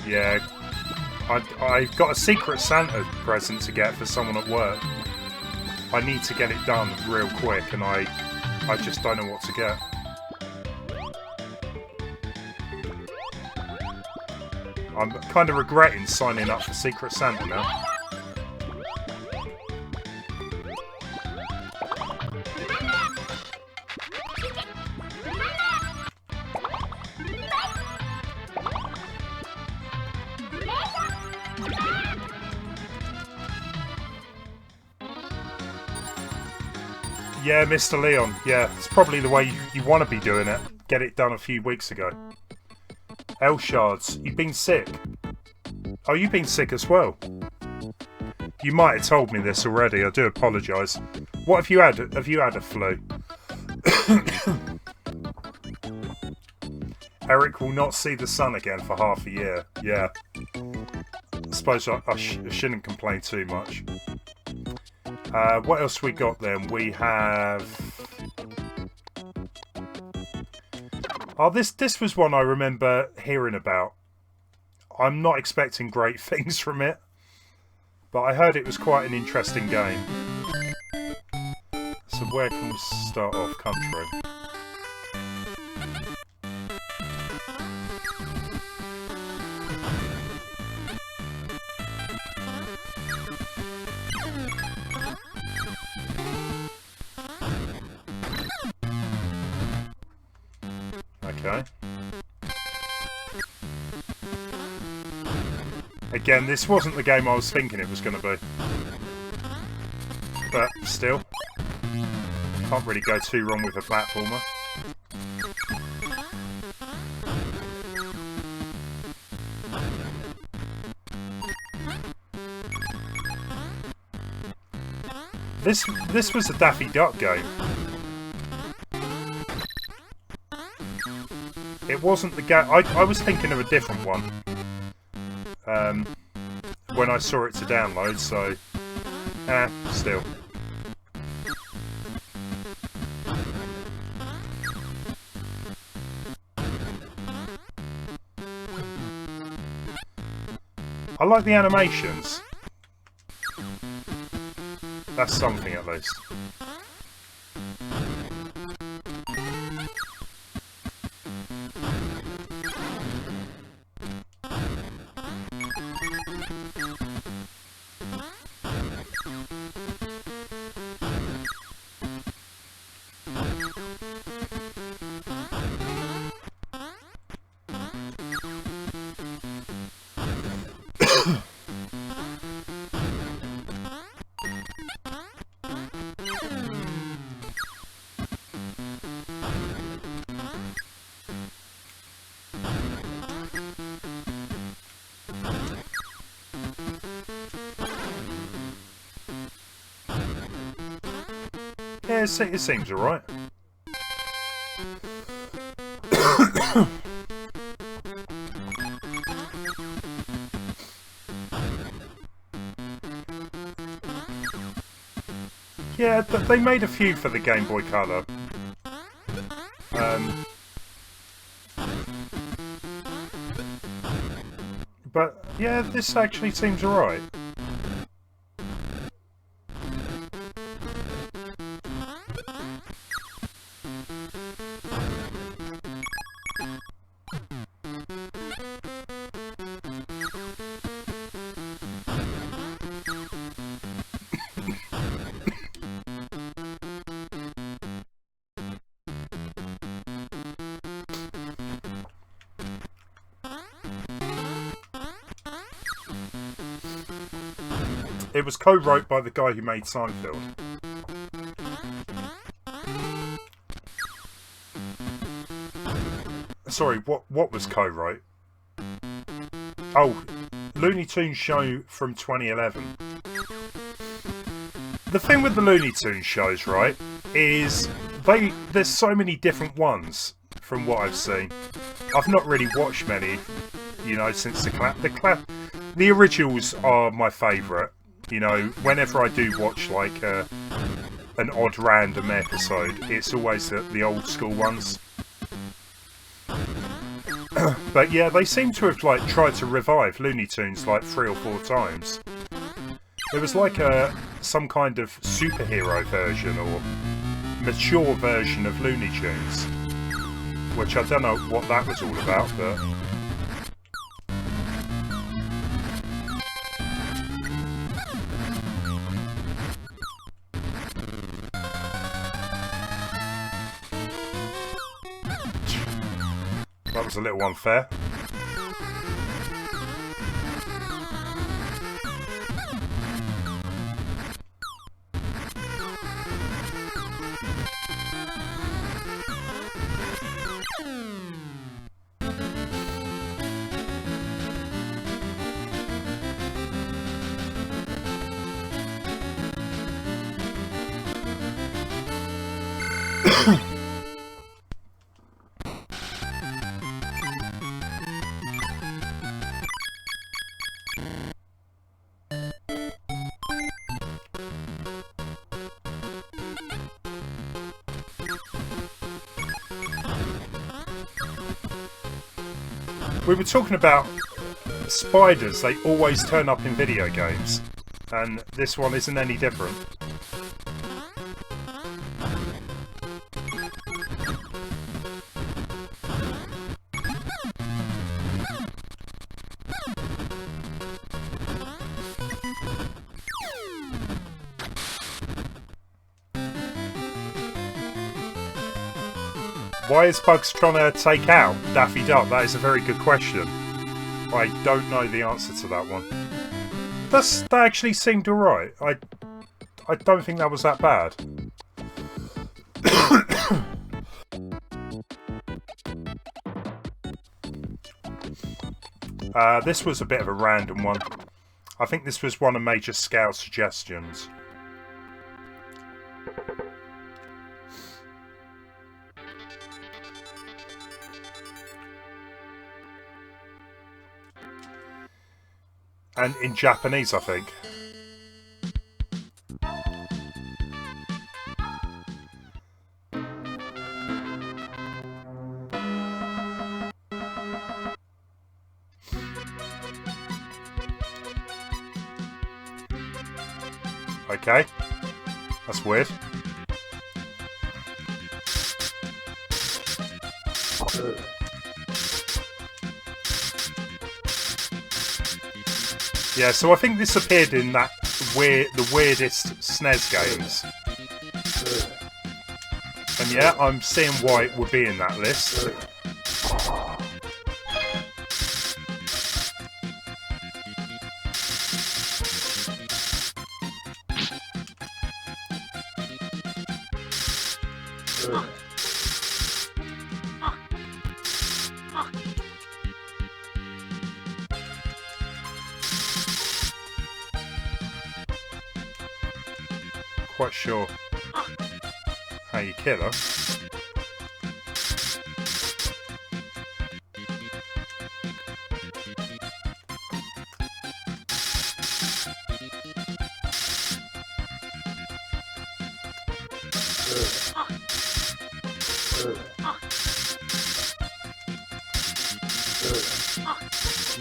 Yeah, I've got a Secret Santa present to get for someone at work. I need to get it done real quick, and I just don't know what to get. I'm kind of regretting signing up for Secret Santa now. Yeah, Mr. Leon. Yeah, it's probably the way you want to be doing it. Get it done a few weeks ago. L Shards, you've been sick. Oh, you've been sick as well. You might have told me this already. I do apologise. What have you had? Have you had a flu? Eric will not see the sun again for half a year. Yeah. suppose I shouldn't complain too much. What else we got then? We have... Oh, this was one I remember hearing about. I'm not expecting great things from it, but I heard it was quite an interesting game. So where can we start off? Country. Okay. Again, this wasn't the game I was thinking it was going to be. But still, can't really go too wrong with a platformer. This was a Daffy Duck game. It wasn't the game. I was thinking of a different one when I saw it to download, so still. I like the animations. That's something at least. Yeah, it seems alright. Yeah, they made a few for the Game Boy Color. But yeah, this actually seems alright. It was co-wrote by the guy who made Seinfeld. Sorry, what was co-wrote? Oh, Looney Tunes show from 2011. The thing with the Looney Tunes shows, right, is there's so many different ones from what I've seen. I've not really watched many, you know, since the originals are my favourite. You know, whenever I do watch like an odd random episode, it's always the old school ones. But yeah, they seem to have like tried to revive Looney Tunes like 3 or 4 times. There was like some kind of superhero version or mature version of Looney Tunes, which I don't know what that was all about, but. That was a little unfair. We were talking about spiders. They always turn up in video games. And this one isn't any different. Why is Bugs trying to take out Daffy Duck? That is a very good question. I don't know the answer to that one. That actually seemed alright. I don't think that was that bad. This was a bit of a random one. I think this was one of Major Scale's suggestions. And in Japanese, I think. Okay. That's weird. Yeah, so I think this appeared in that the weirdest SNES games. And yeah, I'm seeing why it would be in that list. Quite sure how you kill her.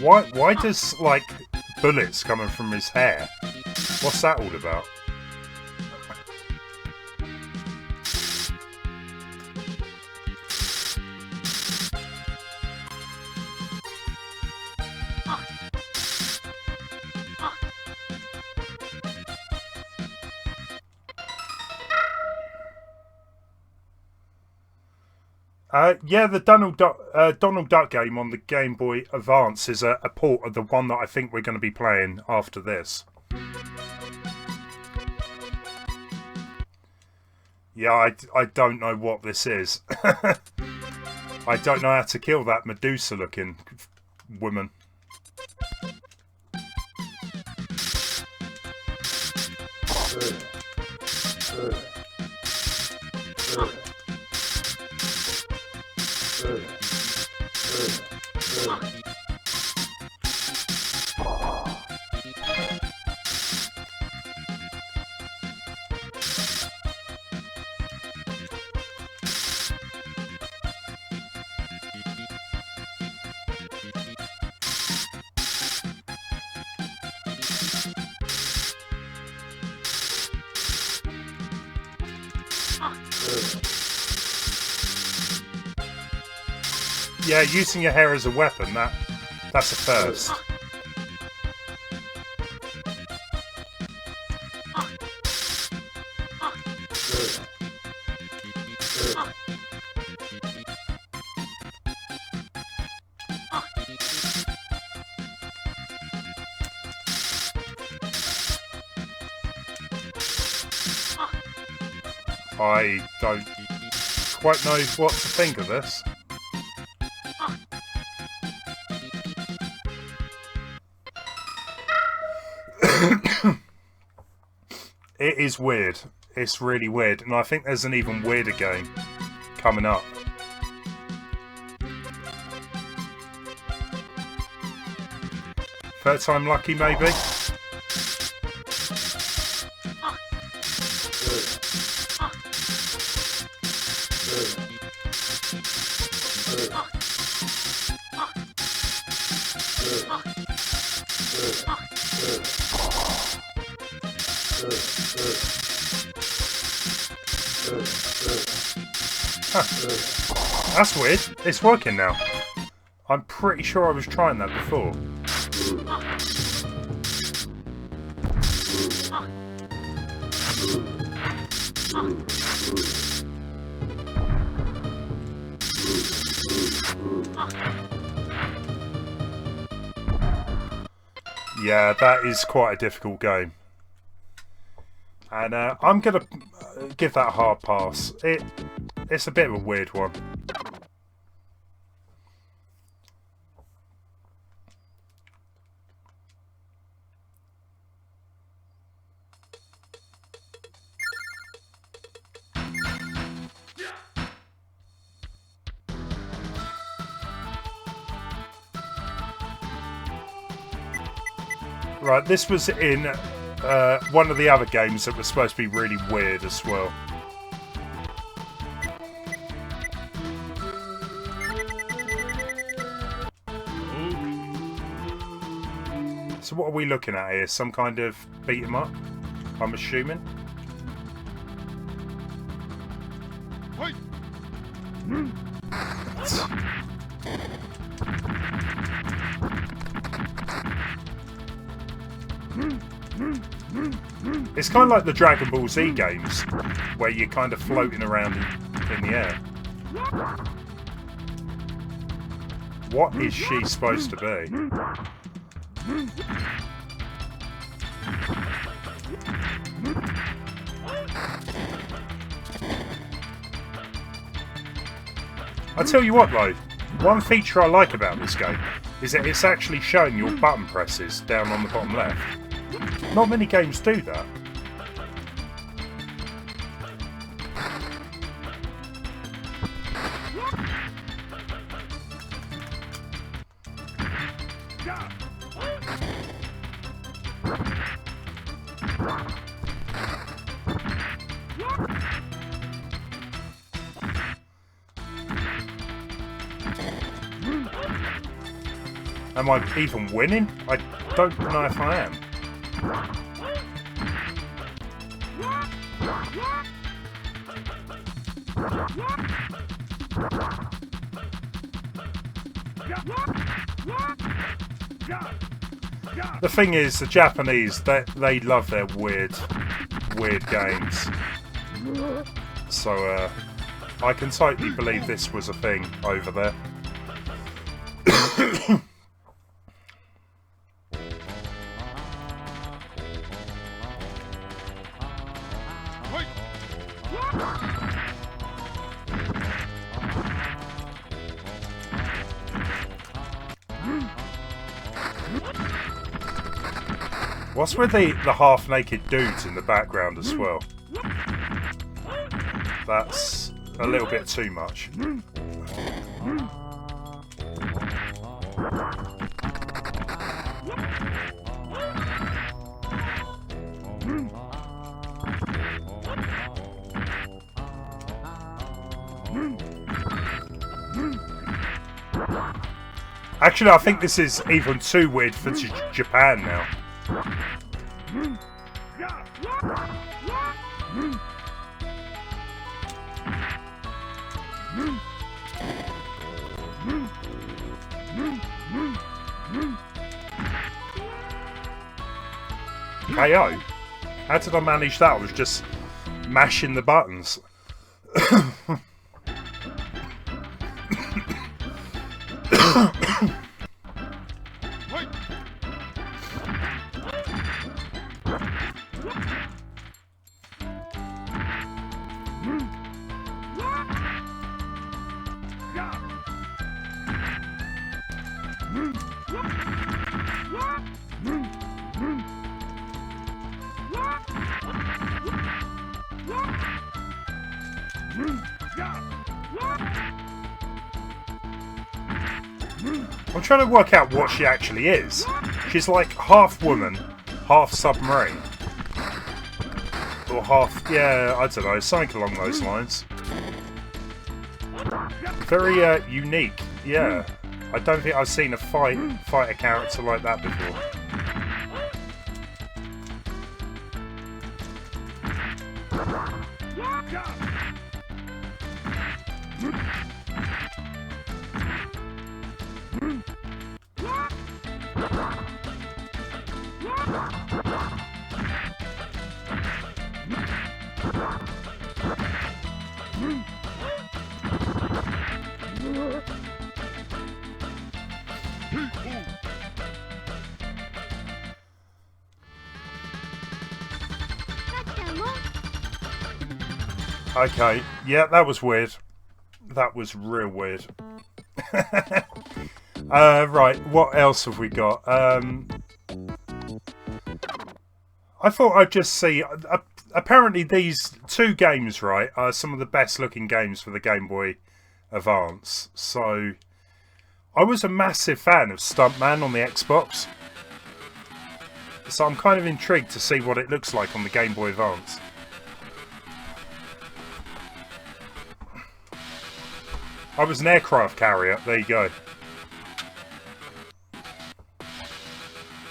Why does, like, bullets coming from his hair? What's that all about? Yeah, the Donald Duck game on the Game Boy Advance is a port of the one that I think we're going to be playing after this. Yeah, I don't know what this is. I don't know how to kill that Medusa-looking woman. Yeah, using your hair as a weapon, that's a first. I don't quite know what to think of this. It is weird. It's really weird, and I think there's an even weirder game coming up. Third time lucky, maybe? That's weird. It's working now. I'm pretty sure I was trying that before. Yeah, that is quite a difficult game. And I'm going to give that a hard pass. It's a bit of a weird one. Right, this was in one of the other games that was supposed to be really weird as well. So what are we looking at here? Some kind of beat 'em up, I'm assuming. It's kind of like the Dragon Ball Z games, where you're kind of floating around in the air. What is she supposed to be? I tell you what though, one feature I like about this game is that it's actually showing your button presses down on the bottom left. Not many games do that. Am I even winning? I don't know if I am. The thing is, the Japanese, they love their weird games. So I can totally believe this was a thing over there. What's with the half-naked dudes in the background as well? That's a little bit too much. Actually, I think this is even too weird for Japan now. KO? How did I manage that? I was just mashing the buttons. I'm trying to work out what she actually is. She's like half woman, half submarine. Or half, yeah, I don't know, something along those lines. Very unique, yeah. I don't think I've seen a fight a character like that before. Okay, yeah, that was weird. That was real weird. Right, what else have we got? I thought I'd just see... apparently these two games, right, are some of the best looking games for the Game Boy Advance. So, I was a massive fan of Stuntman on the Xbox. So I'm kind of intrigued to see what it looks like on the Game Boy Advance. I was an aircraft carrier. There you go.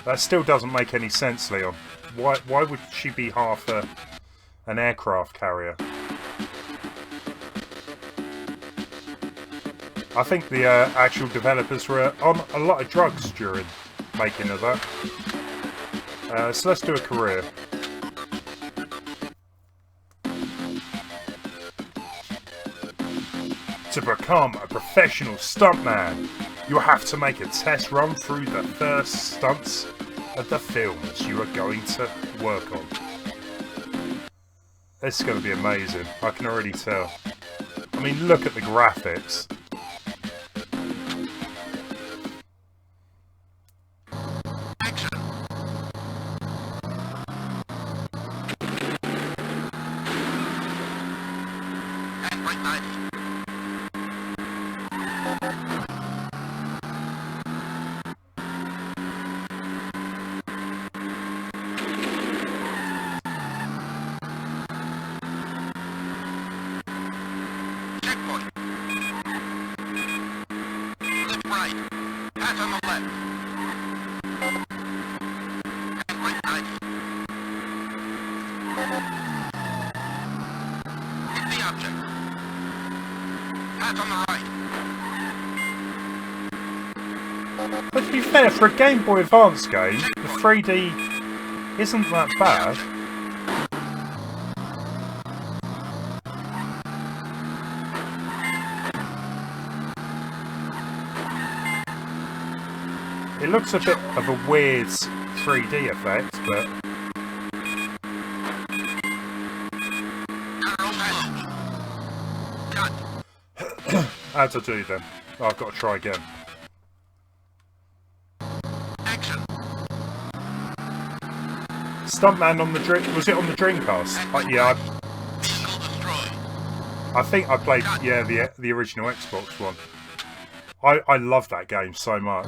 That still doesn't make any sense, Leon. Why would she be half an aircraft carrier? I think the actual developers were on a lot of drugs during making of that. So let's do a career. To become a professional stuntman, you have to make a test run through the first stunts of the films you are going to work on. This is going to be amazing, I can already tell. I mean, look at the graphics. But to be fair, for a Game Boy Advance game, the 3D isn't that bad. It looks a bit of a weird 3D effect, but... How to do then? Oh, I've got to try again. Stuntman on the was it on the Dreamcast? Yeah, I think I played the original Xbox one. I love that game so much.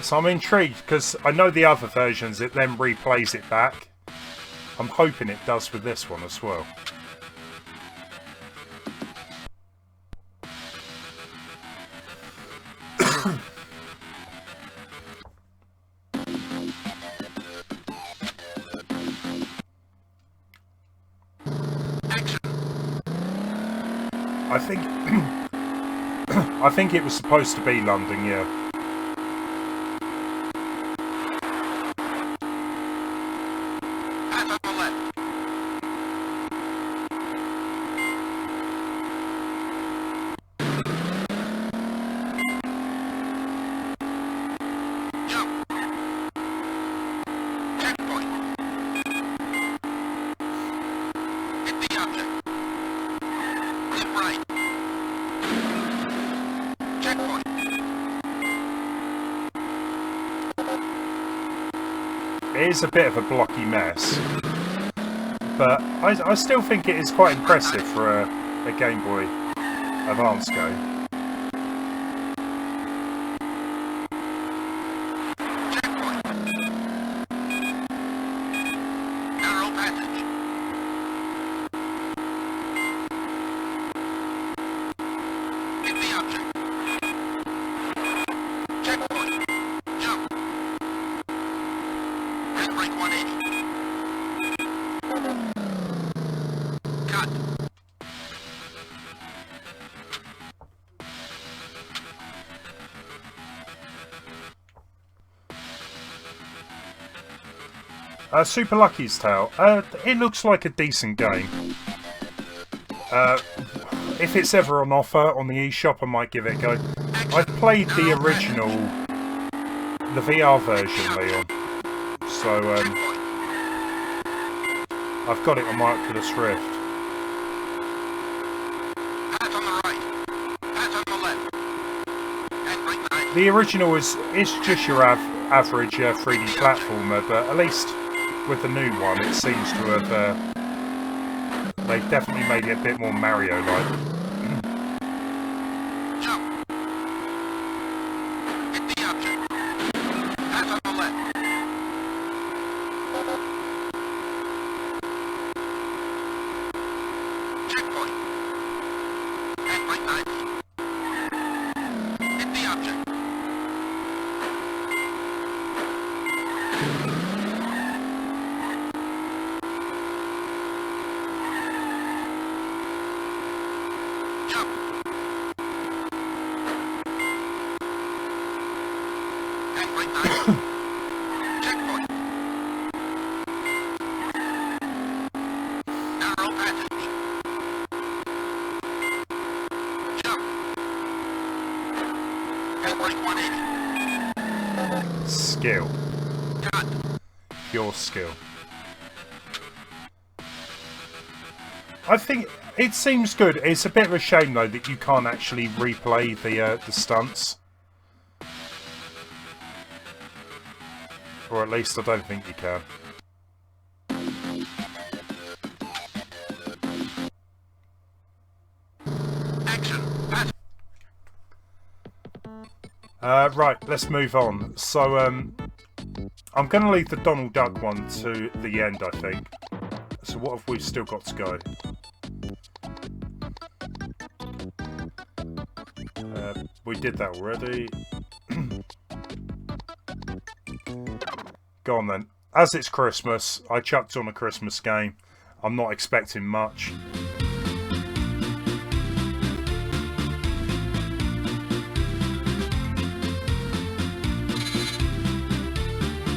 So I'm intrigued because I know the other versions it then replays it back. I'm hoping it does with this one as well. I think it was supposed to be London, yeah. it is a bit of a blocky mess. But I still think it is quite impressive for a Game Boy Advance game. Super Lucky's Tale. It looks like a decent game. If it's ever on offer on the eShop, I might give it a go. I've played the original, the VR version, Leon. So, I've got it on my Oculus Rift. The original is just your average 3D platformer, but at least with the new one, it seems to have they've definitely made it a bit more Mario-like. Skill. Pure skill. I think it seems good. It's a bit of a shame though that you can't actually replay the stunts. Or at least I don't think you can. Right, let's move on. So, I'm going to leave the Donald Duck one to the end, I think. So what have we still got to go? We did that already. Go on then. As it's Christmas, I chucked on a Christmas game. I'm not expecting much.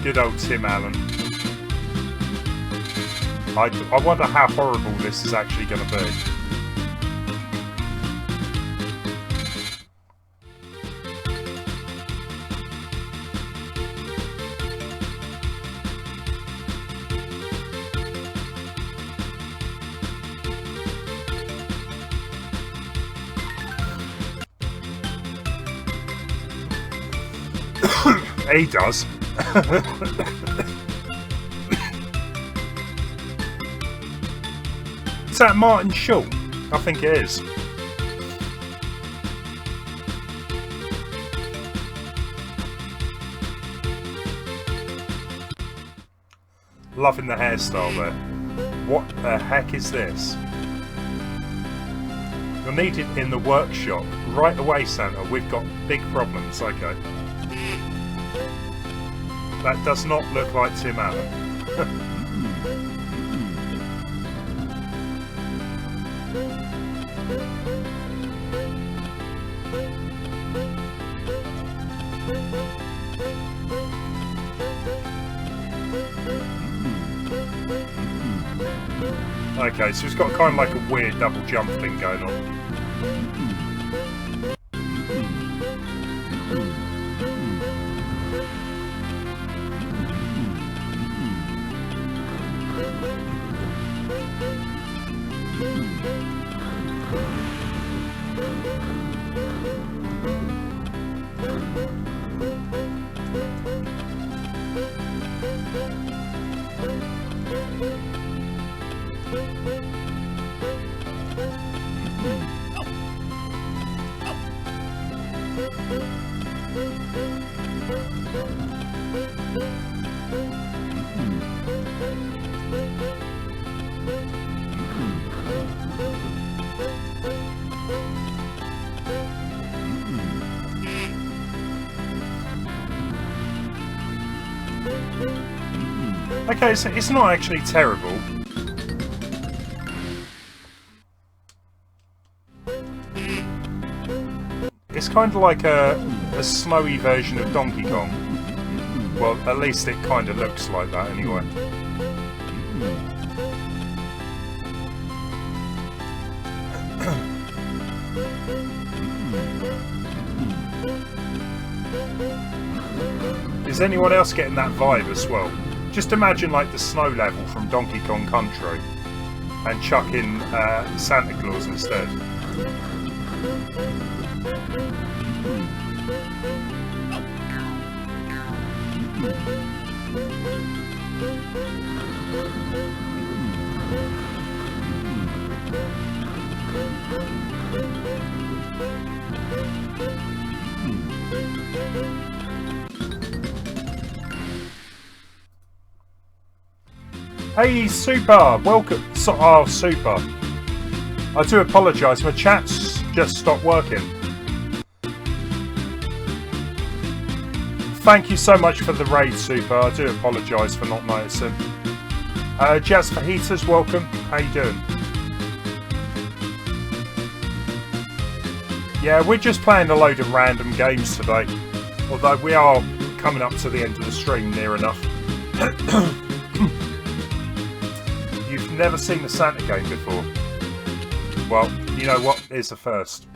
Good old Tim Allen. I wonder how horrible this is actually going to be. He does. Is that Martin Short? I think it is. Loving the hairstyle there. What the heck is this? You're needed in the workshop. Right away, Santa. We've got big problems. Okay. That does not look like Tim Allen. Okay, so it's got kind of like a weird double jump thing going on. Okay, so it's not actually terrible. It's kind of like a snowy version of Donkey Kong. Well, at least it kind of looks like that anyway. Is anyone else getting that vibe as well? Just imagine like the snow level from Donkey Kong Country and chuck in Santa Claus instead. Hey, Super! Welcome! Oh, Super. I do apologise, my chat's just stopped working. Thank you so much for the raid, Super. I do apologise for not noticing. Jazz Fajitas, welcome. How you doing? Yeah, we're just playing a load of random games today. Although we are coming up to the end of the stream near enough. You've never seen a Santa game before? Well, you know what? Here's the first.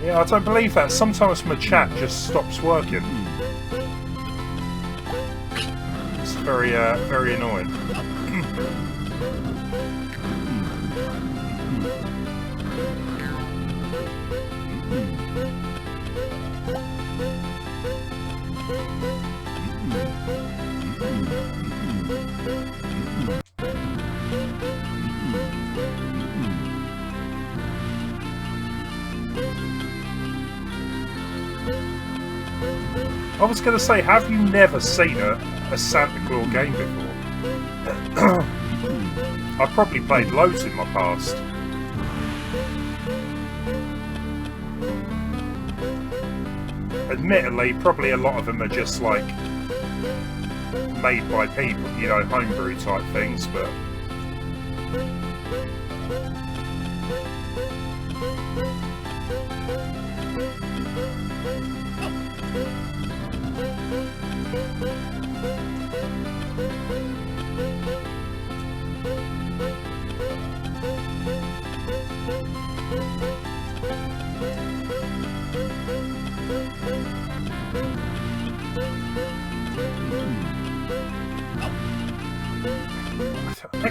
Yeah, I don't believe that. Sometimes my chat just stops working. It's very, very annoying. I was going to say, have you never seen a Santa Claus game before? I've probably played loads in my past. Admittedly, probably a lot of them are just like made by people, you know, homebrew type things, but...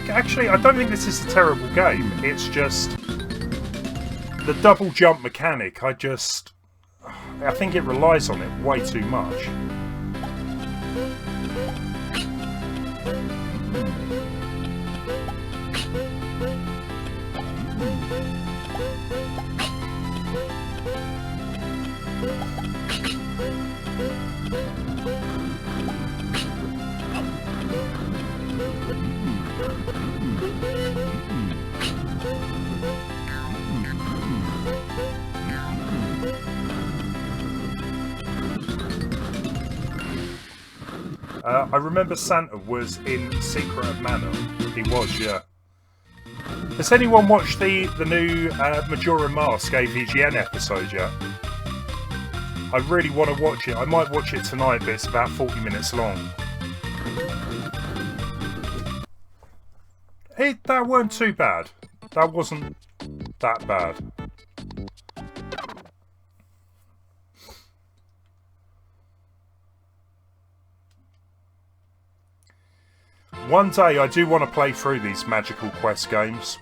Actually, I don't think this is a terrible game. It's just the double jump mechanic. I think it relies on it way too much. I remember Santa was in Secret of Mana. He was, yeah. Has anyone watched the new Majora Mask AVGN episode yet? I really want to watch it. I might watch it tonight, but it's about 40 minutes long. That weren't too bad. That wasn't that bad. One day I do want to play through these Magical Quest games.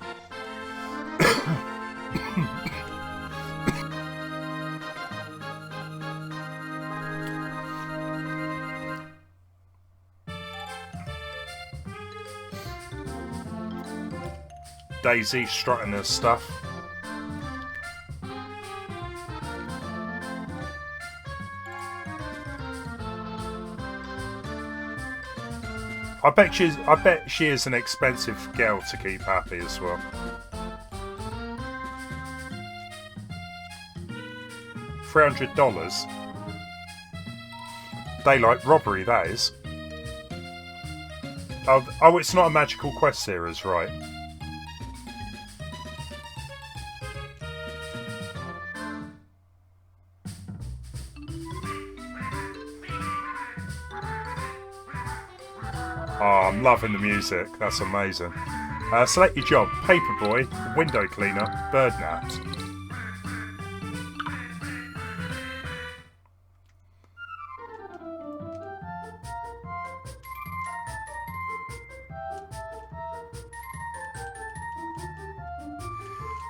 Daisy strutting her stuff. I bet she is an expensive girl to keep happy as well. $300. Daylight robbery, that is. Oh, it's not a magical quest series, right? Oh, I'm loving the music. That's amazing. Select your job. Paperboy, window cleaner, bird napped.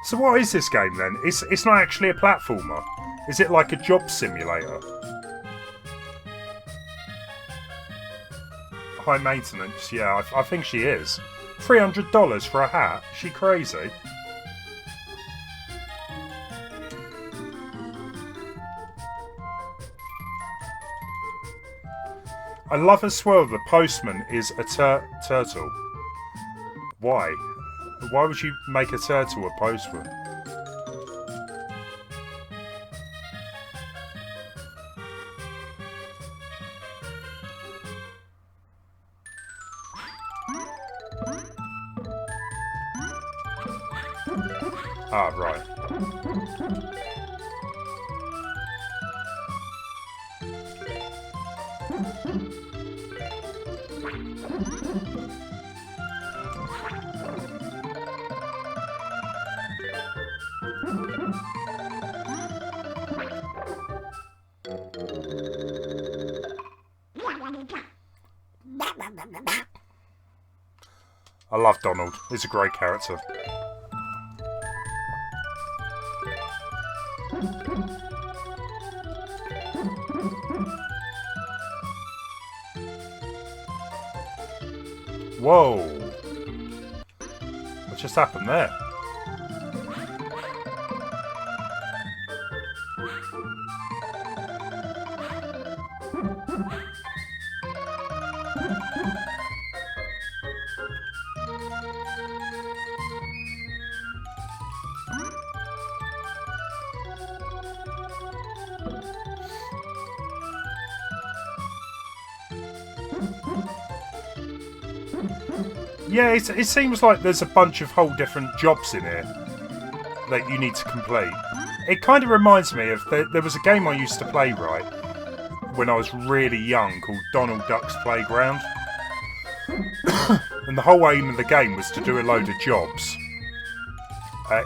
So what is this game then? It's not actually a platformer. Is it like a job simulator? High maintenance, yeah, I think she is. $300 for a hat? She crazy? I love as well the postman is a turtle. Why? Why would you make a turtle a postman? Ah, right. I love Donald. He's a great character. Whoa! What just happened there? Yeah, it seems like there's a bunch of whole different jobs in here that you need to complete. It kind of reminds me of there was a game I used to play, right, when I was really young called Donald Duck's Playground. And the whole aim of the game was to do a load of jobs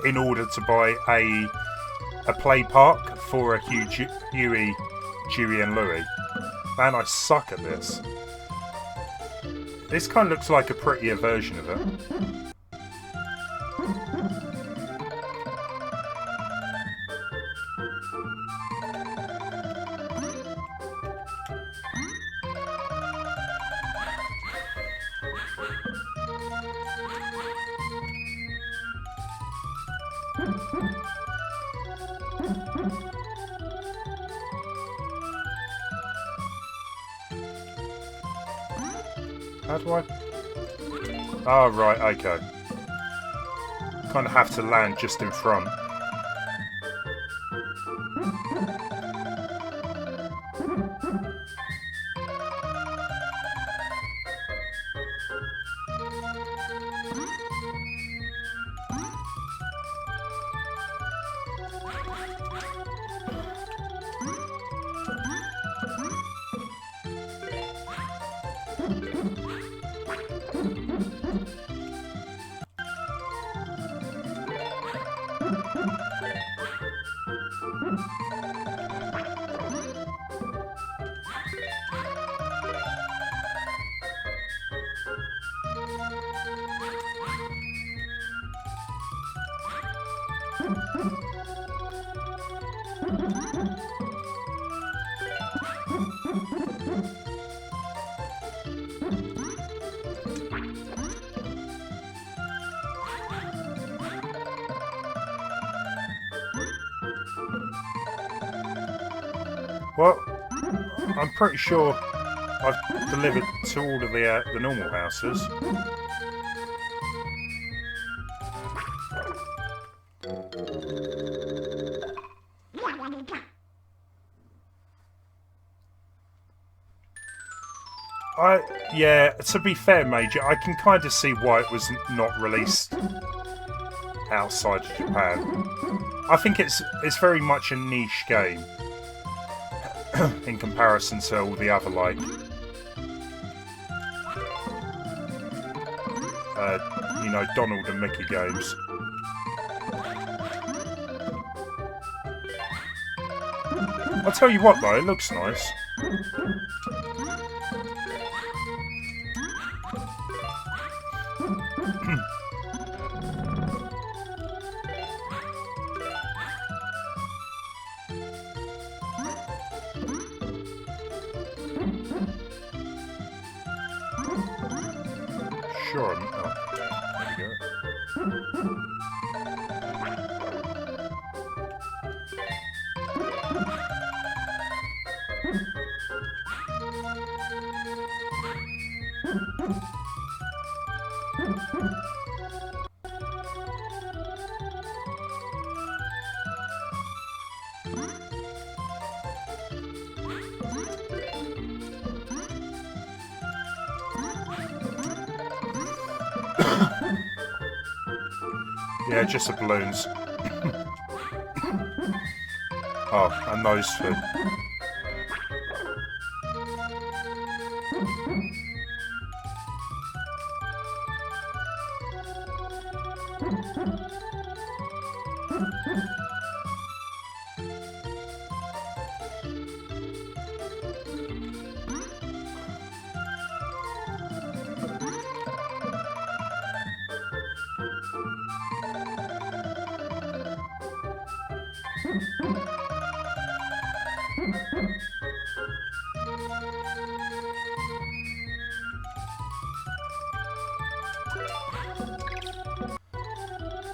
in order to buy a play park for a Huey, Dewey and Louie. Man, I suck at this. This kind of looks like a prettier version of it. How do I... Oh, right, okay. Kind of have to land just in front. Well, I'm pretty sure I've delivered to all of the normal houses. Yeah, to be fair, Major, I can kind of see why it was not released outside of Japan. I think it's very much a niche game in comparison to all the other, like, you know, Donald and Mickey games. I'll tell you what, though, it looks nice. Sure. Oh, there we go. Yeah, just the balloons. Oh, and those two.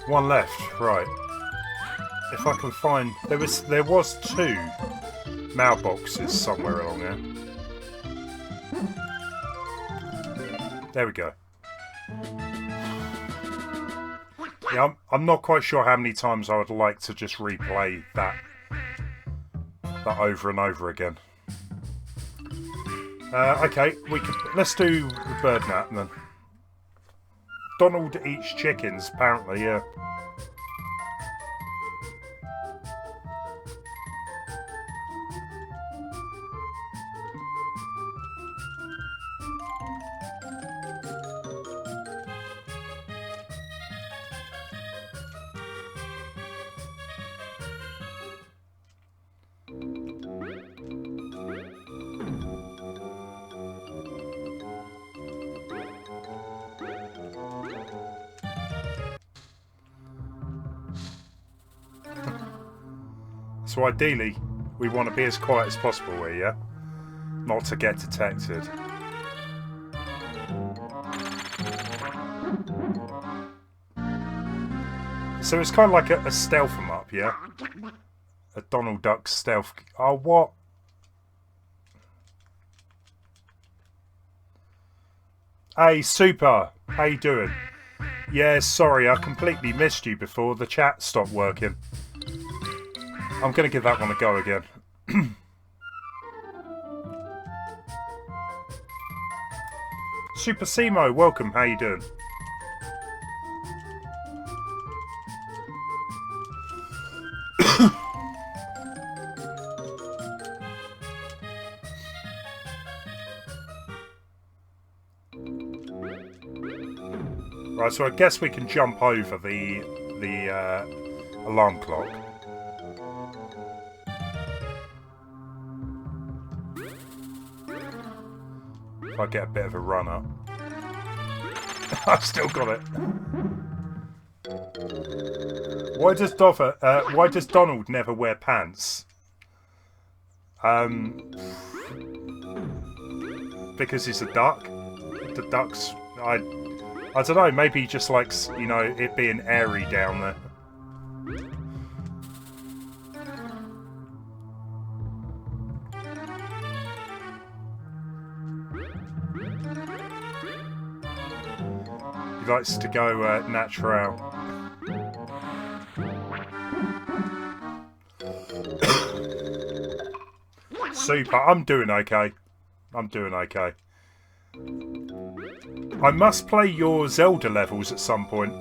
One left, right. If I can find... There was two mailboxes somewhere along there. There we go. Yeah, I'm not quite sure how many times I would like to just replay that over and over again. Okay, let's do the bird nap then. Donald eats chickens, apparently, yeah. So ideally, we want to be as quiet as possible here, yeah? Not to get detected. So it's kind of like a stealth 'em up, yeah? A Donald Duck stealth... Oh, what? Hey, Super! How you doing? Yeah, sorry, I completely missed you before the chat stopped working. I'm going to give that one a go again. Super Simo, welcome. How you doing? Right, so I guess we can jump over the alarm clock. If I get a bit of a run up. I've still got it. Why does Donald never wear pants? Because he's a duck. The ducks, I don't know, maybe he just likes, you know, it being airy down there. He likes to go natural. Super, I'm doing okay. I'm doing okay. I must play your Zelda levels at some point.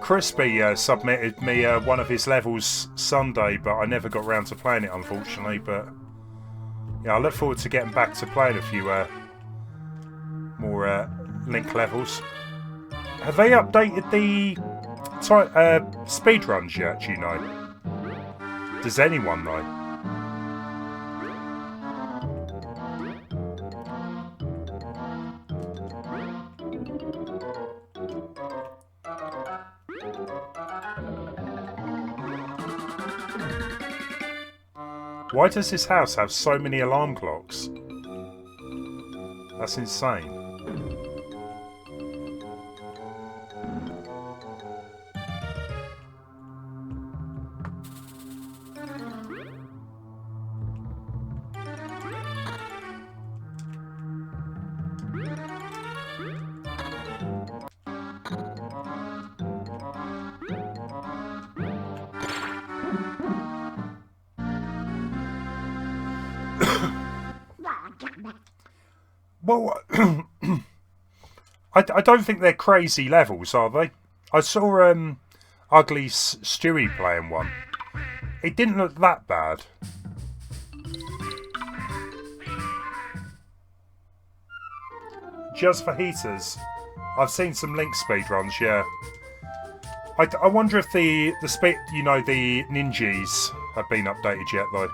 Crispy submitted me one of his levels Sunday, but I never got round to playing it, unfortunately. But yeah, I look forward to getting back to playing a few more Link levels. Have they updated the speedruns yet, do you know? Does anyone know? Why does this house have so many alarm clocks? That's insane. Well, I don't think they're crazy levels, are they? I saw Ugly Stewie playing one. It didn't look that bad. Just for heaters. I've seen some Link speedruns, yeah. I wonder if the speed, you know, the ninjas have been updated yet, though.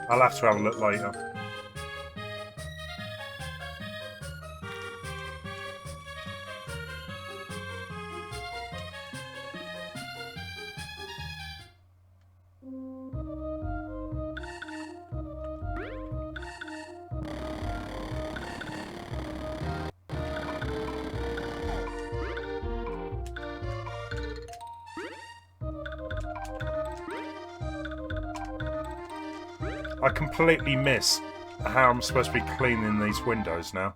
I'll have to have a look later. I completely missed how I'm supposed to be cleaning these windows now.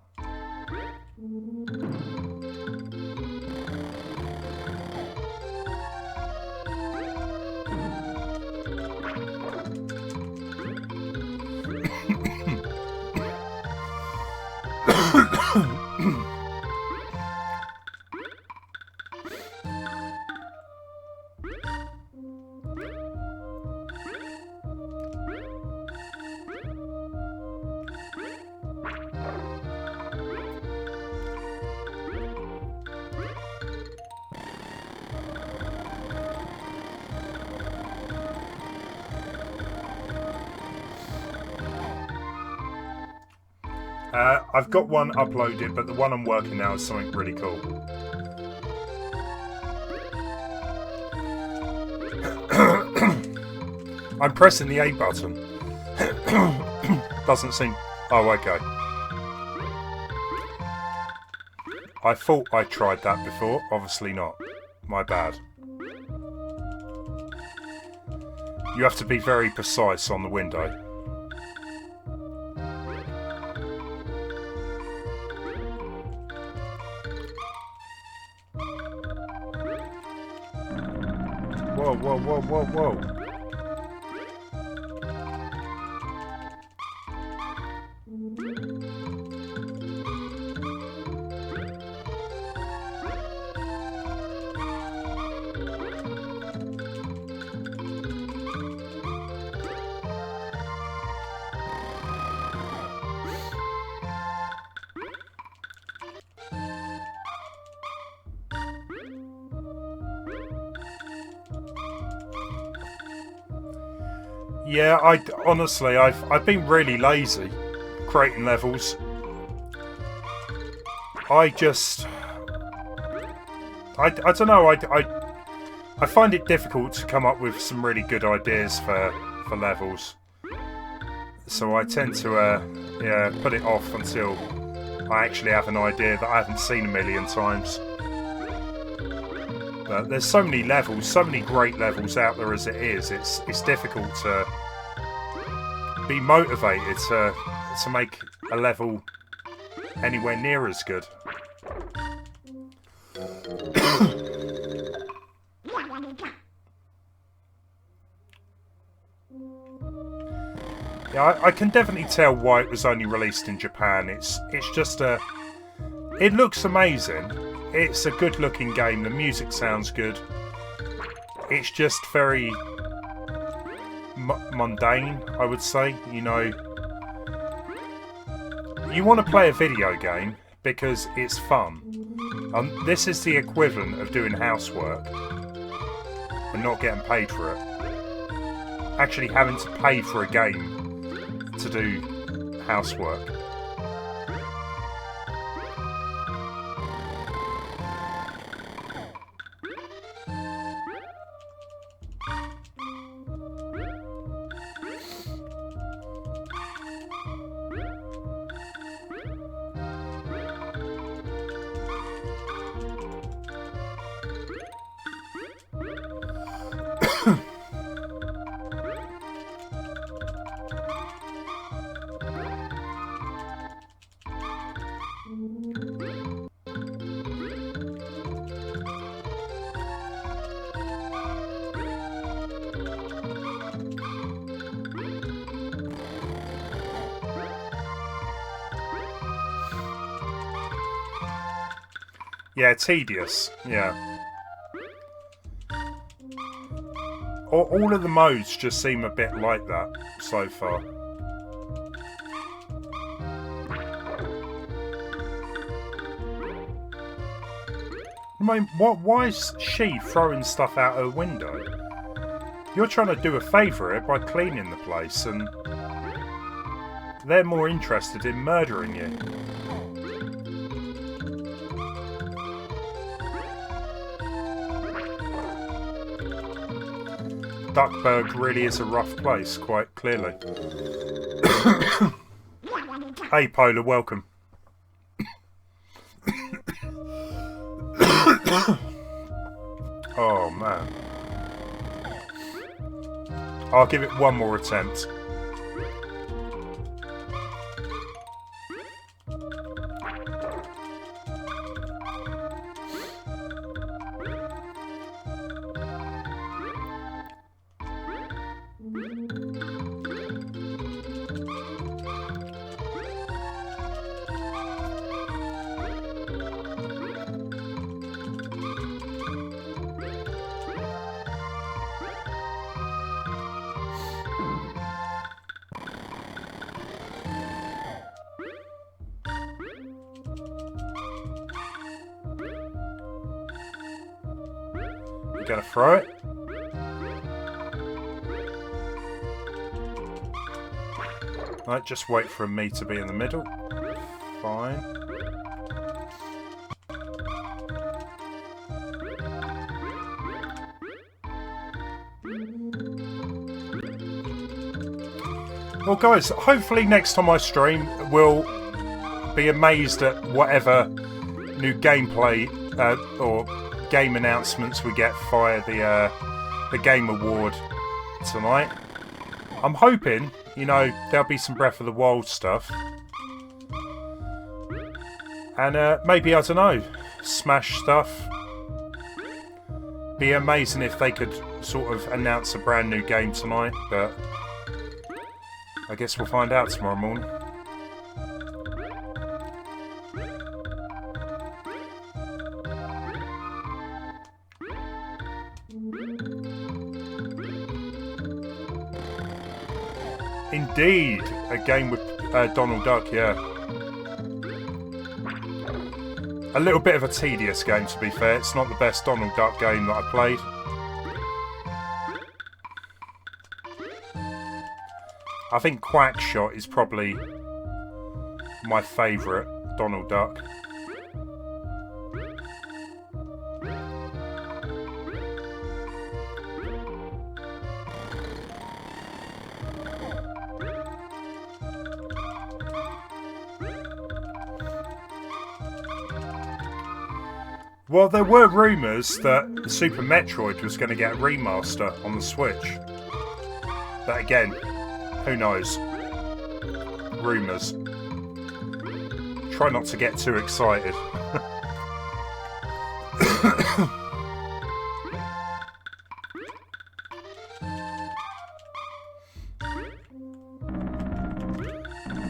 I've got one uploaded, but the one I'm working now is something really cool. I'm pressing the A button. Doesn't seem... Oh, okay. I thought I tried that before. Obviously not. My bad. You have to be very precise on the window. Whoa, whoa, whoa, whoa, whoa. Yeah, honestly, I've been really lazy creating levels. I don't know. I find it difficult to come up with some really good ideas for levels. So I tend to put it off until I actually have an idea that I haven't seen a million times. But there's so many levels, so many great levels out there as it is. It's difficult to be motivated to make a level anywhere near as good. Yeah, I can definitely tell why it was only released in Japan. It's just a... It looks amazing. It's a good looking game. The music sounds good. It's just very mundane, I would say. You know, you want to play a video game because it's fun. This is the equivalent of doing housework and not getting paid for it. Actually having to pay for a game to do housework. Yeah, tedious. Yeah. All of the modes just seem a bit like that so far. I mean, why is she throwing stuff out her window? You're trying to do a favour here by cleaning the place, and they're more interested in murdering you. Duckburg really is a rough place, quite clearly. Hey, Polar, welcome. Oh, man. I'll give it one more attempt. Gonna throw it. Right, just wait for me to be in the middle. Fine. Well, guys, hopefully next time I stream, we'll be amazed at whatever new gameplay or game announcements we get via the Game Award tonight. I'm hoping, you know, there'll be some Breath of the Wild stuff. And maybe, I don't know, Smash stuff. Be amazing if they could sort of announce a brand new game tonight, but I guess we'll find out tomorrow morning. Indeed, a game with Donald Duck, yeah. A little bit of a tedious game, to be fair. It's not the best Donald Duck game that I played. I think Quackshot is probably my favourite Donald Duck. Well, there were rumours that Super Metroid was going to get a remaster on the Switch. But again, who knows? Rumours. Try not to get too excited.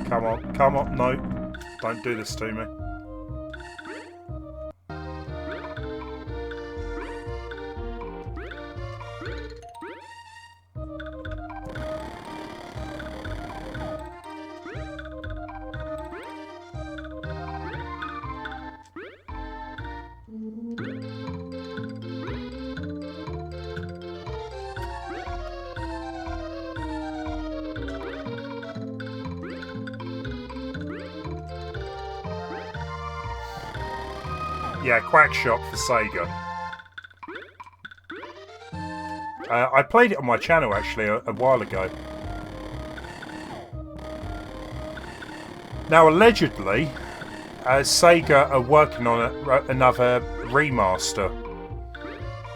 Come on, come on. No, don't do this to me. Yeah, Quack Shop for Sega. I played it on my channel actually a while ago. Now allegedly, Sega are working on another remaster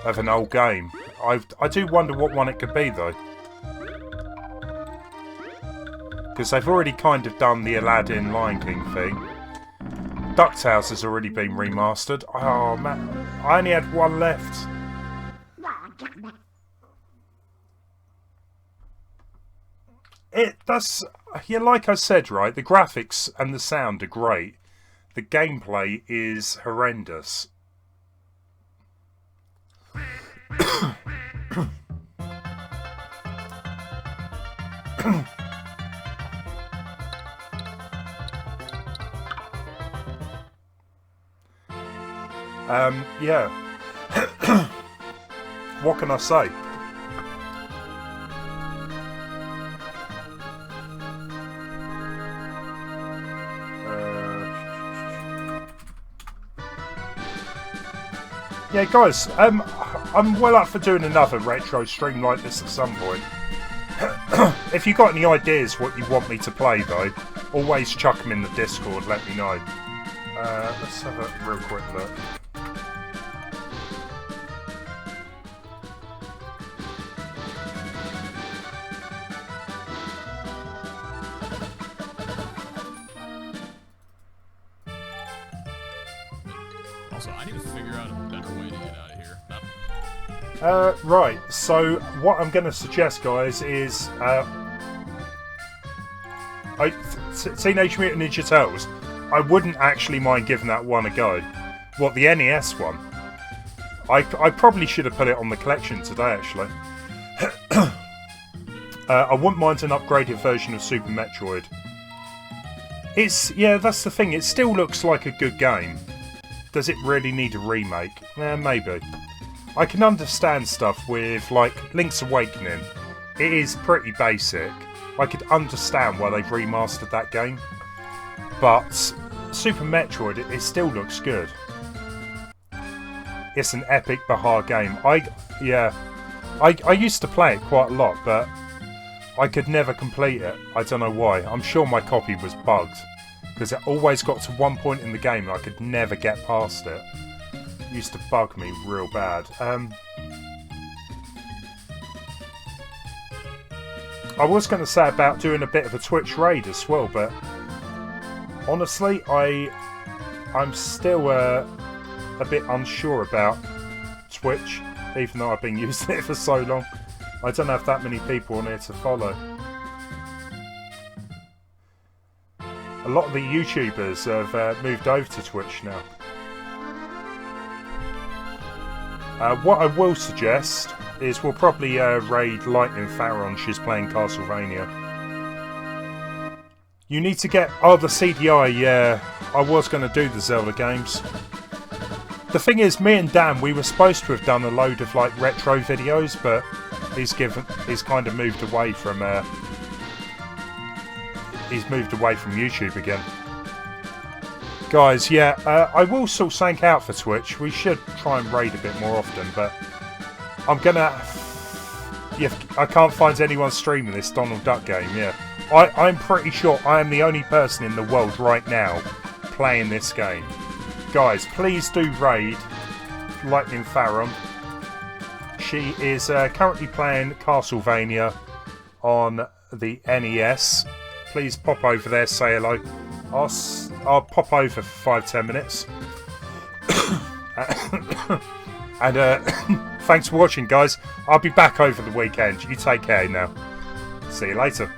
of an old game. I do wonder what one it could be though. Because they've already kind of done the Aladdin Lion King thing. DuckTales has already been remastered. Oh man, I only had one left. It does, yeah, like I said, right, the graphics and the sound are great. The gameplay is horrendous. Yeah. What can I say? Yeah, guys, I'm well up for doing another retro stream like this at some point. If you got any ideas what you want me to play, though, always chuck them in the Discord, let me know. Let's have a real quick look. Also, I need to figure out a better way to get out of here. Right, so what I'm going to suggest, guys, is Teenage Mutant Ninja Turtles. I wouldn't actually mind giving that one a go. What, the NES one? I probably should have put it on the collection today, actually. I wouldn't mind an upgraded version of Super Metroid. Yeah, that's the thing. It still looks like a good game. Does it really need a remake? Maybe. I can understand stuff with, like, Link's Awakening. It is pretty basic. I could understand why they've remastered that game. But Super Metroid, it still looks good. It's an epic Bahar game. I used to play it quite a lot, but I could never complete it. I don't know why. I'm sure my copy was bugged. Because it always got to one point in the game and I could never get past it. It used to bug me real bad. I was going to say about doing a bit of a Twitch raid as well, but honestly, I'm still a bit unsure about Twitch, even though I've been using it for so long. I don't have that many people on here to follow. A lot of the YouTubers have moved over to Twitch now. What I will suggest is we'll probably raid Lightning Farron. She's playing Castlevania. You need to get... Oh, the CDI, yeah. I was going to do the Zelda games. The thing is, me and Dan, we were supposed to have done a load of like retro videos, but he's kind of moved away from... He's moved away from YouTube again. Guys, yeah, I will sort something out for Twitch. We should try and raid a bit more often, but I'm gonna... Yeah, I can't find anyone streaming this Donald Duck game, yeah. I'm pretty sure I am the only person in the world right now playing this game. Guys, please do raid Lightning Farron. She is currently playing Castlevania on the NES. Please pop over there, say hello. I'll pop over for 5-10 minutes. And thanks for watching, guys. I'll be back over the weekend. You take care now. See you later.